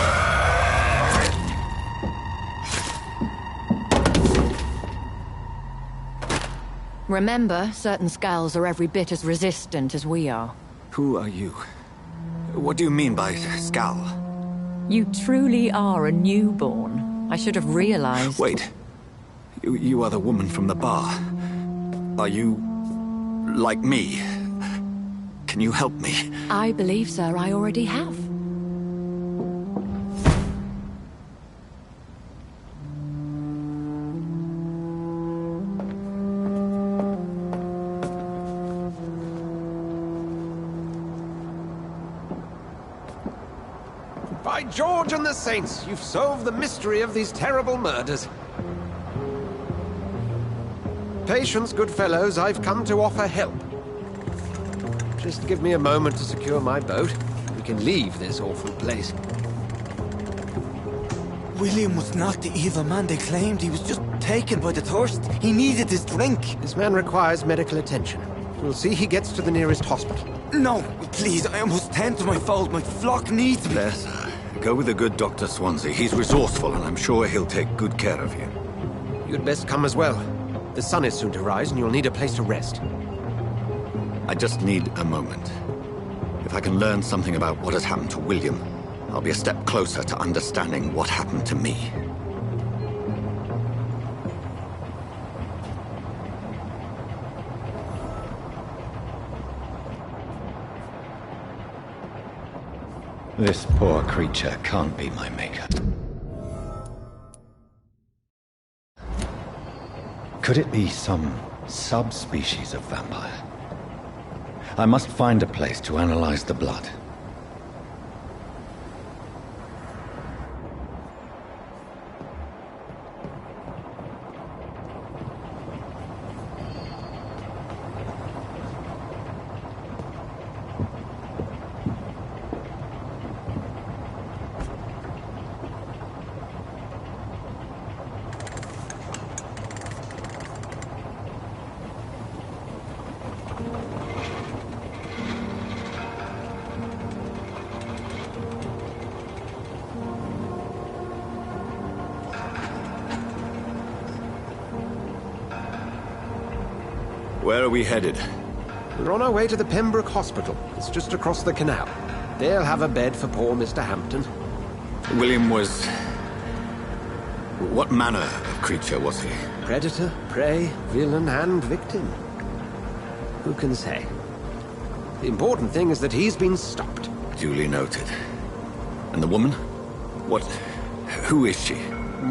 Remember, certain skulls are every bit as resistant as we are. Who are you? What do you mean by skull? You truly are a newborn. I should have realized. Wait. You are the woman from the bar. Are you like me? Can you help me? I believe, sir, I already have. By George and the Saints, you've solved the mystery of these terrible murders. Patience, good fellows, I've come to offer help. Just give me a moment to secure my boat. We can leave this awful place. William was not the evil man they claimed. He was just taken by the thirst. He needed his drink. This man requires medical attention. We'll see he gets to the nearest hospital. No, please, I must tend to my fold. My flock needs me. There, sir. Go with the good Dr. Swansea. He's resourceful, and I'm sure he'll take good care of you. You'd best come as well. The sun is soon to rise, and you'll need a place to rest. I just need a moment. If I can learn something about what has happened to William, I'll be a step closer to understanding what happened to me. This poor creature can't be my maker. Could it be some subspecies of vampire? I must find a place to analyze the blood. Where are we headed? We're on our way to the Pembroke Hospital. It's just across the canal. They'll have a bed for poor Mr. Hampton. William was... What manner of creature was he? Predator, prey, villain, and victim. Who can say? The important thing is that he's been stopped. Duly noted. And the woman? What... who is she?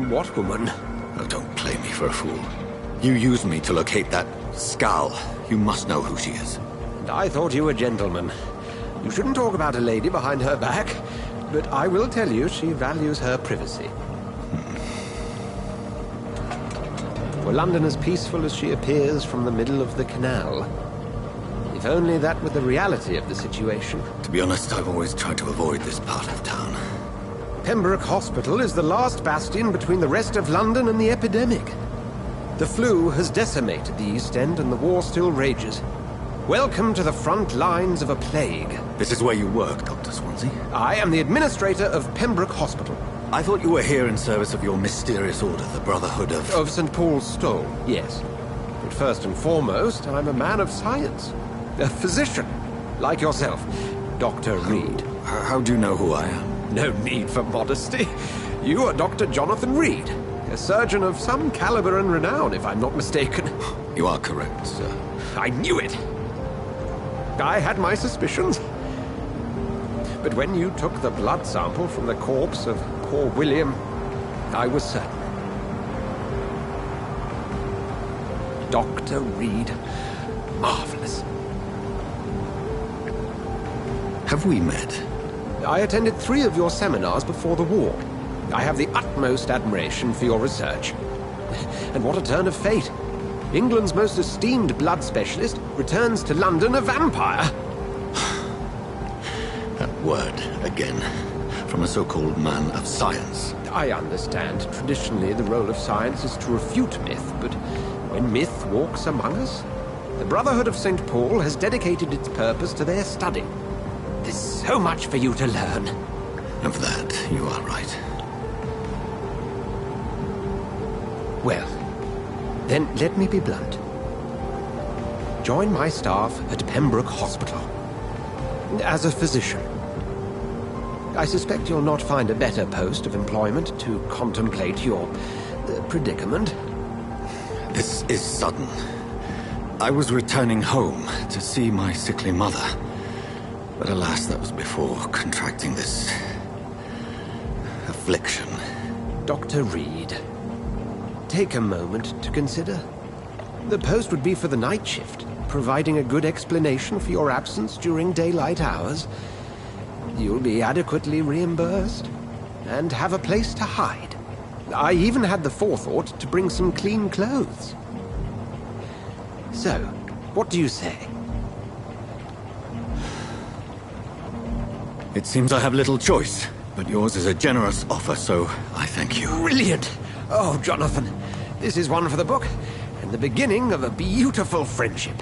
What woman? Oh, don't play me for a fool. You used me to locate that skull. You must know who she is. And I thought you a gentleman. You shouldn't talk about a lady behind her back, but I will tell you she values her privacy. Were London as peaceful as she appears from the middle of the canal? If only that were the reality of the situation. To be honest, I've always tried to avoid this part of town. Pembroke Hospital is the last bastion between the rest of London and the epidemic. The flu has decimated the East End and the war still rages. Welcome to the front lines of a plague. This is where you work, Dr. Swansea? I am the administrator of Pembroke Hospital. I thought you were here in service of your mysterious order, the Brotherhood of... Of St. Paul's Stole, yes. But first and foremost, I'm a man of science. A physician, like yourself, Dr. Reed. How do you know who I am? No need for modesty. You are Dr. Jonathan Reed. A surgeon of some caliber and renown, if I'm not mistaken. You are correct, sir. I knew it! I had my suspicions. But when you took the blood sample from the corpse of poor William, I was certain. Dr. Reed. Marvelous. Have we met? I attended 3 of your seminars before the war. I have the utmost admiration for your research. And what a turn of fate. England's most esteemed blood specialist returns to London a vampire. That word, again, from a so-called man of science. I understand. Traditionally, the role of science is to refute myth, but when myth walks among us, the Brotherhood of St. Paul has dedicated its purpose to their study. There's so much for you to learn. Of that, you are right. Well, then let me be blunt. Join my staff at Pembroke Hospital. As a physician. I suspect you'll not find a better post of employment to contemplate your predicament. This is sudden. I was returning home to see my sickly mother. But alas, that was before contracting this... affliction. Dr. Reed, take a moment to consider. The post would be for the night shift, providing a good explanation for your absence during daylight hours. You'll be adequately reimbursed, and have a place to hide. I even had the forethought to bring some clean clothes. So, what do you say? It seems I have little choice, but yours is a generous offer, so I thank you. Brilliant! Oh, Jonathan, this is one for the book, and the beginning of a beautiful friendship.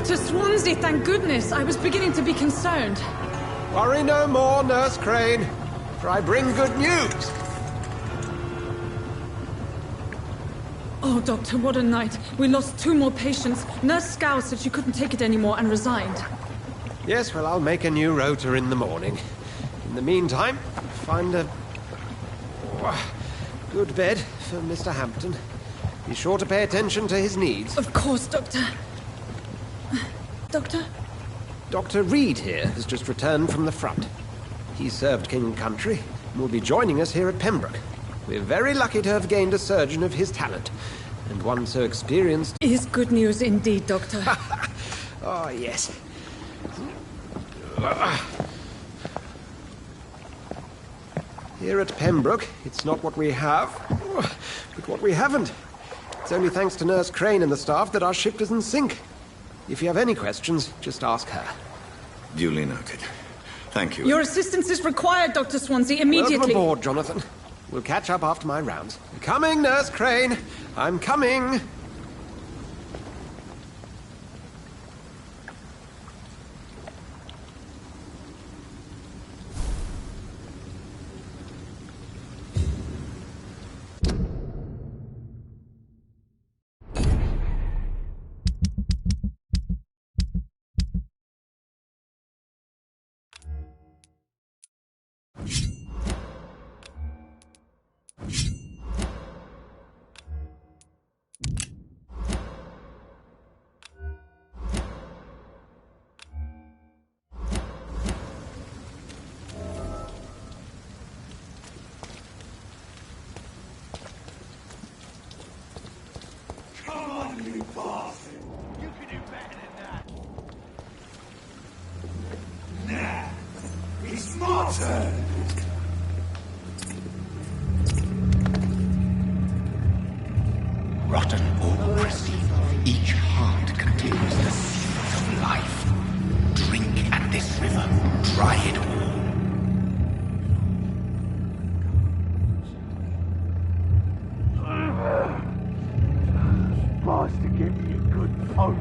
Dr. Swansea, thank goodness. I was beginning to be concerned. Worry no more, Nurse Crane, for I bring good news. Oh, Doctor, what a night. We lost 2 more patients. Nurse Scow said she couldn't take it anymore and resigned. Yes, well, I'll make a new rota in the morning. In the meantime, find a good bed for Mr. Hampton. Be sure to pay attention to his needs. Of course, Doctor. Doctor? Dr. Reed here has just returned from the front. He served King and Country and will be joining us here at Pembroke. We're very lucky to have gained a surgeon of his talent, and one so experienced. Is good news indeed, Doctor. Oh, yes. Here at Pembroke, it's not what we have, but what we haven't. It's only thanks to Nurse Crane and the staff that our ship doesn't sink. If you have any questions, just ask her. Duly noted. Thank you. Your assistance is required, Dr. Swansea, immediately. Welcome aboard, Jonathan. We'll catch up after my rounds. Coming, Nurse Crane. I'm coming. Rotten or pristine, each heart contains the seeds of life. Drink at this river, try it all. Supposed to give me a good poke.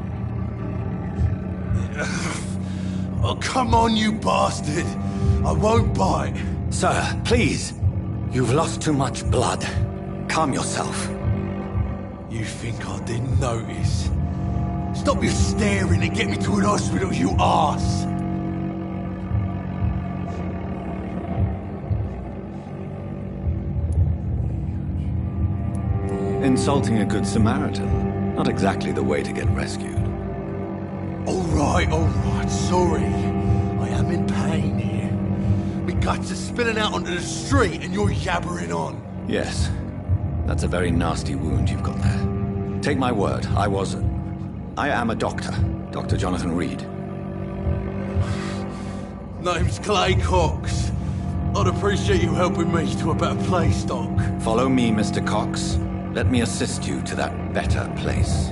Oh, come on, you bastard! I won't bite. Sir, please. You've lost too much blood. Calm yourself. You think I didn't notice? Stop your staring and get me to an hospital, you arse! Insulting a good Samaritan. Not exactly the way to get rescued. All right, sorry. I am in pain here. My guts are spilling out onto the street and you're yabbering on. Yes. That's a very nasty wound you've got there. Take my word, I am a doctor. Dr. Jonathan Reed. Name's Clay Cox. I'd appreciate you helping me to a better place, Doc. Follow me, Mr. Cox. Let me assist you to that better place.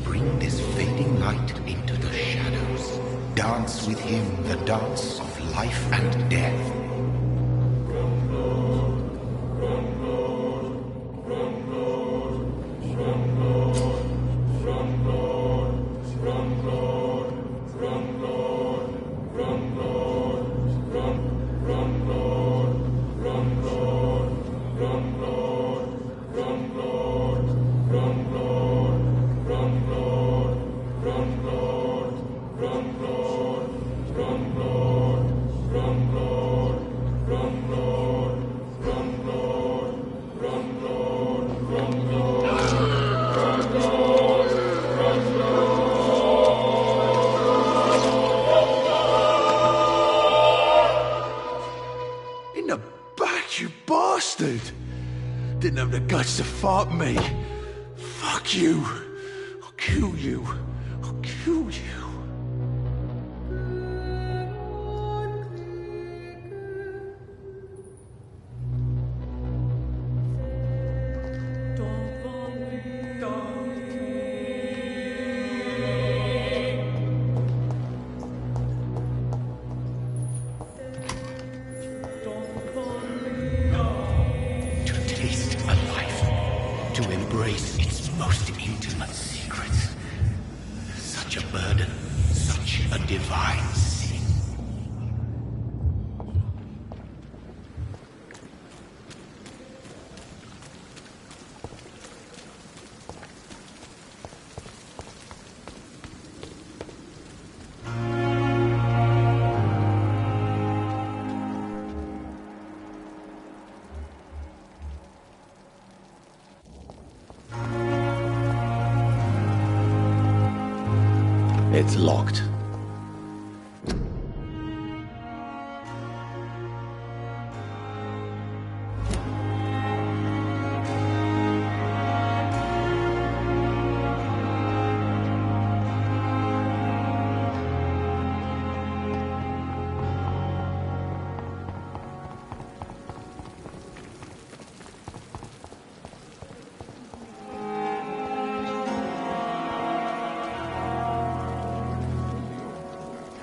Bring this fading light into the shadows. Dance with him the dance of life and death. From Lord, Didn't have the guts to fight me. Fuck you. I'll kill you. I'll kill you. It's locked.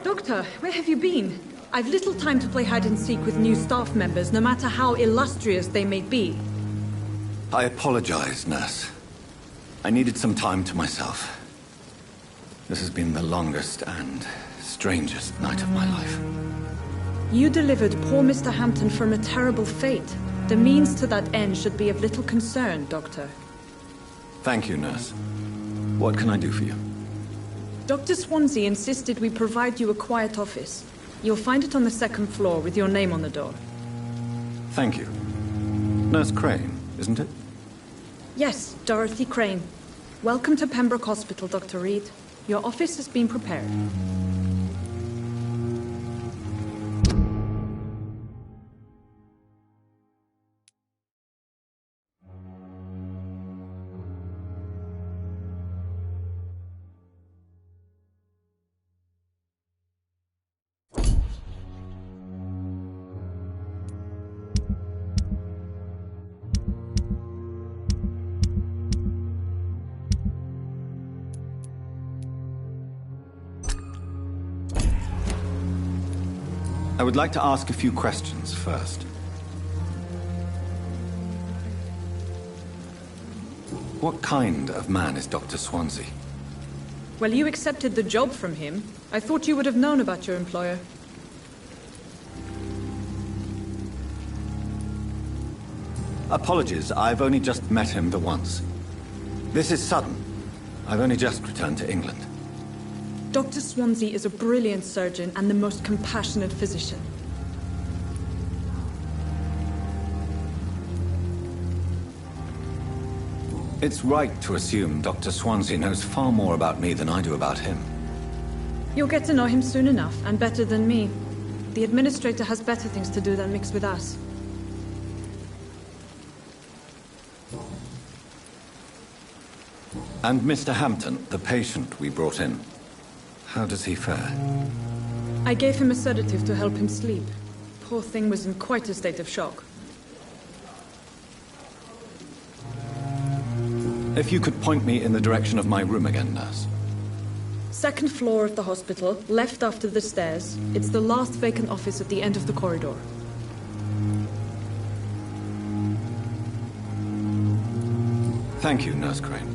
Doctor, where have you been? I've little time to play hide-and-seek with new staff members, no matter how illustrious they may be. I apologize, nurse. I needed some time to myself. This has been the longest and strangest night of my life. You delivered poor Mr. Hampton from a terrible fate. The means to that end should be of little concern, Doctor. Thank you, nurse. What can I do for you? Dr. Swansea insisted we provide you a quiet office. You'll find it on the second floor with your name on the door. Thank you. Nurse Crane, isn't it? Yes, Dorothy Crane. Welcome to Pembroke Hospital, Dr. Reed. Your office has been prepared. I would like to ask a few questions first. What kind of man is Dr. Swansea? Well, you accepted the job from him. I thought you would have known about your employer. Apologies, I've only just met him the once. This is sudden. I've only just returned to England. Dr. Swansea is a brilliant surgeon and the most compassionate physician. It's right to assume Dr. Swansea knows far more about me than I do about him. You'll get to know him soon enough, and better than me. The administrator has better things to do than mix with us. And Mr. Hampton, the patient we brought in. How does he fare? I gave him a sedative to help him sleep. Poor thing was in quite a state of shock. If you could point me in the direction of my room again, nurse. Second floor of the hospital, left after the stairs. It's the last vacant office at the end of the corridor. Thank you, Nurse Crane.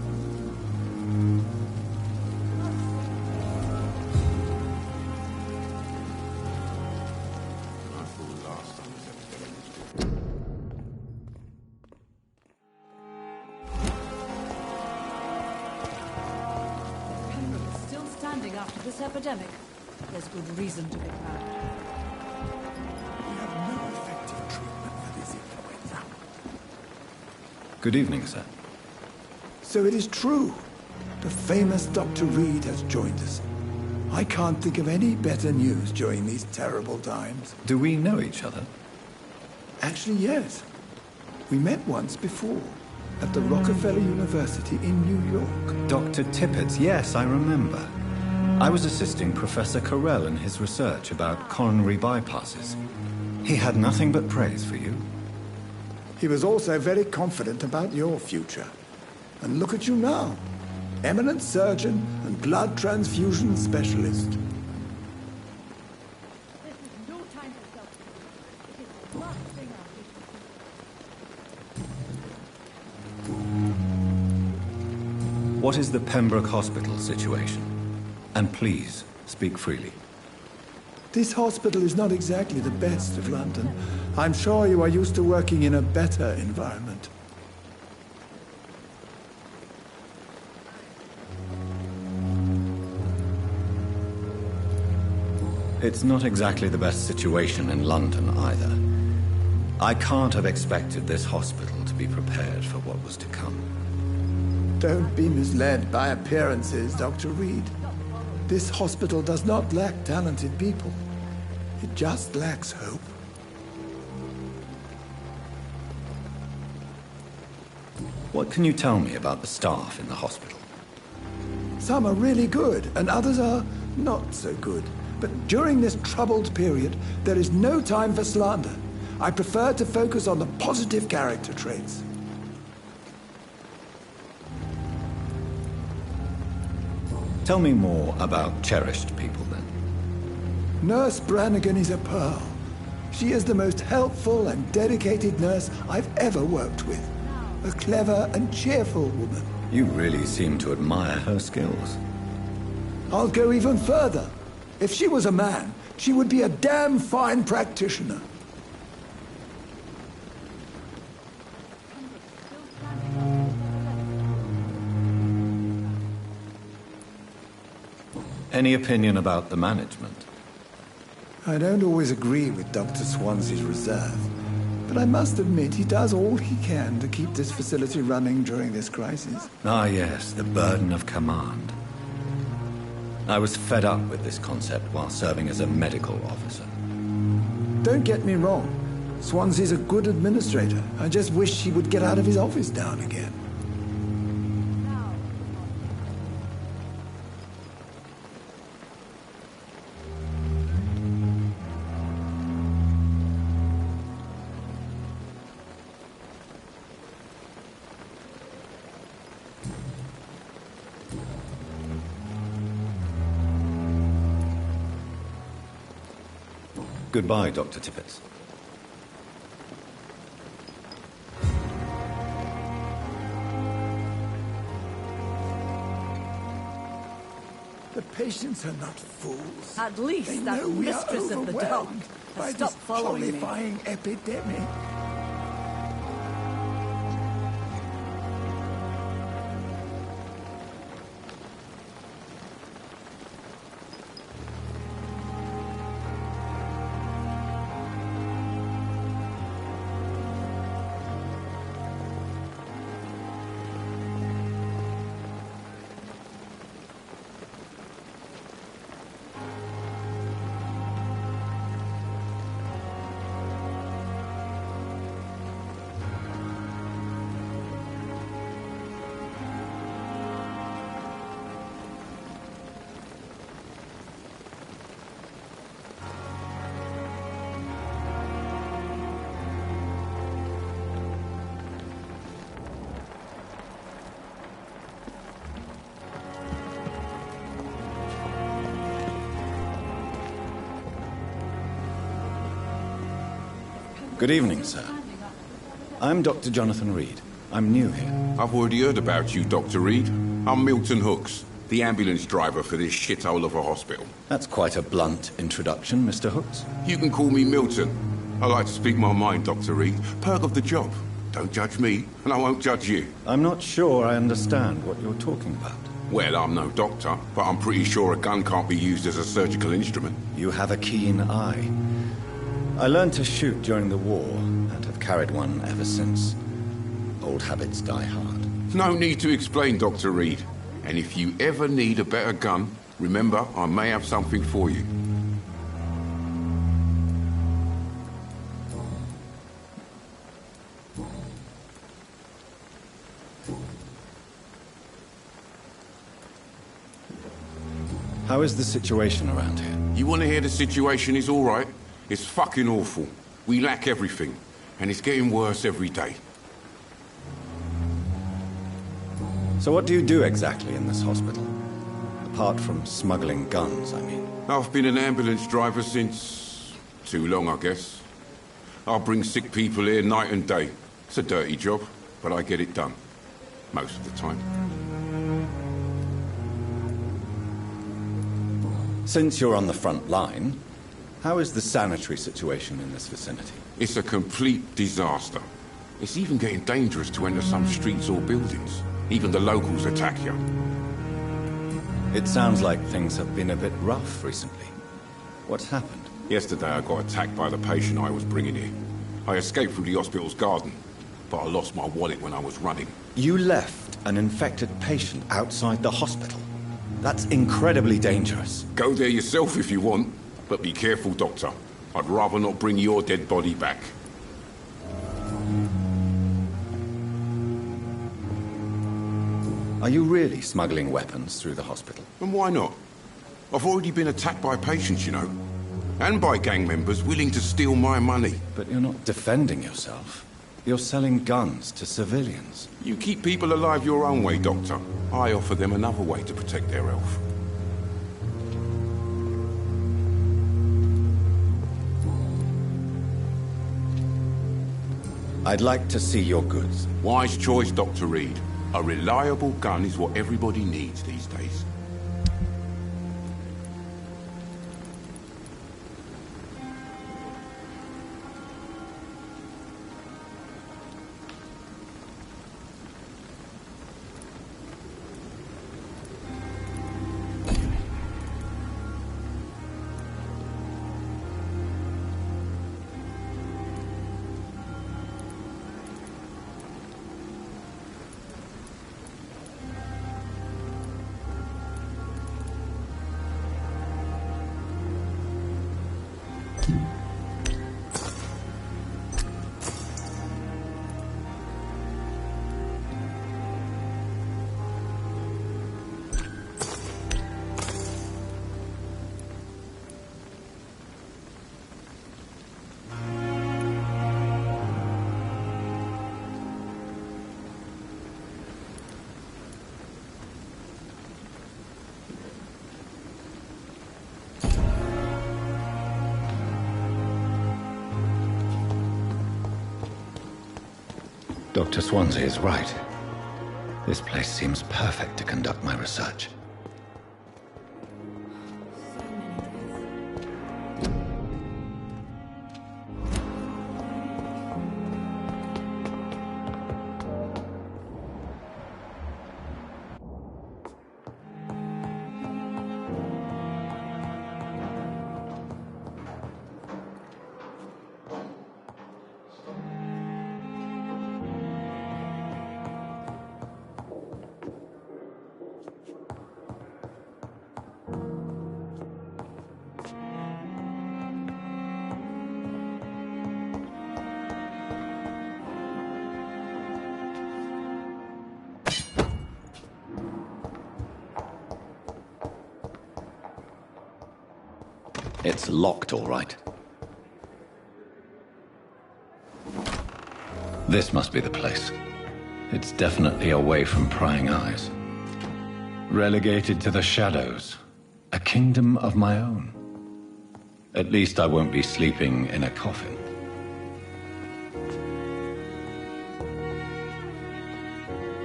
After this epidemic, there's good reason to be proud. We have no effective treatment for this influenza. Good evening, sir. So it is true. The famous Dr. Reed has joined us. I can't think of any better news during these terrible times. Do we know each other? Actually, yes. We met once before, at the Rockefeller University in New York. Dr. Tippett, yes, I remember. I was assisting Professor Carell in his research about coronary bypasses. He had nothing but praise for you. He was also very confident about your future. And look at you now. Eminent surgeon and blood transfusion specialist. What is the Pembroke Hospital situation? And please, speak freely. This hospital is not exactly the best of London. I'm sure you are used to working in a better environment. It's not exactly the best situation in London either. I can't have expected this hospital to be prepared for what was to come. Don't be misled by appearances, Dr. Reed. This hospital does not lack talented people. It just lacks hope. What can you tell me about the staff in the hospital? Some are really good, and others are not so good. But during this troubled period, there is no time for slander. I prefer to focus on the positive character traits. Tell me more about cherished people, then. Nurse Brannigan is a pearl. She is the most helpful and dedicated nurse I've ever worked with. A clever and cheerful woman. You really seem to admire her skills. I'll go even further. If she was a man, she would be a damn fine practitioner. Any opinion about the management? I don't always agree with Dr. Swansea's reserve, but I must admit he does all he can to keep this facility running during this crisis. Ah, yes, the burden of command. I was fed up with this concept while serving as a medical officer. Don't get me wrong. Swansea's a good administrator. I just wish he would get out of his office now and again. Goodbye, Dr. Tippett. The patients are not fools. At least They that know we are mistress of the dark overwhelmed by has this stopped following me. horrifying epidemic. Good evening, sir. I'm Dr. Jonathan Reed. I'm new here. I've already heard about you, Dr. Reed. I'm Milton Hooks, the ambulance driver for this shithole of a hospital. That's quite a blunt introduction, Mr. Hooks. You can call me Milton. I like to speak my mind, Dr. Reed. Perk of the job. Don't judge me, and I won't judge you. I'm not sure I understand what you're talking about. Well, I'm no doctor, but I'm pretty sure a gun can't be used as a surgical instrument. You have a keen eye. I learned to shoot during the war, and have carried one ever since. Old habits die hard. No need to explain, Dr. Reed. And if you ever need a better gun, remember, I may have something for you. How is the situation around here? You want to hear the situation is all right? It's fucking awful. We lack everything, and it's getting worse every day. So what do you do exactly in this hospital? Apart from smuggling guns, I mean. I've been an ambulance driver since... too long, I guess. I'll bring sick people here night and day. It's a dirty job, but I get it done. Most of the time. Since you're on the front line, how is the sanitary situation in this vicinity? It's a complete disaster. It's even getting dangerous to enter some streets or buildings. Even the locals attack you. It sounds like things have been a bit rough recently. What's happened? Yesterday I got attacked by the patient I was bringing here. I escaped through the hospital's garden, but I lost my wallet when I was running. You left an infected patient outside the hospital? That's incredibly dangerous. Go there yourself if you want, but be careful, Doctor. I'd rather not bring your dead body back. Are you really smuggling weapons through the hospital? And why not? I've already been attacked by patients, you know. And by gang members willing to steal my money. But you're not defending yourself. You're selling guns to civilians. You keep people alive your own way, Doctor. I offer them another way to protect their health. I'd like to see your goods. Wise choice, Dr. Reed. A reliable gun is what everybody needs these days. Dr. Swansea is right. This place seems perfect to conduct my research. It's locked, all right. This must be the place. It's definitely away from prying eyes. Relegated to the shadows. A kingdom of my own. At least I won't be sleeping in a coffin.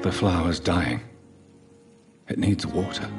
The flower's dying. It needs water.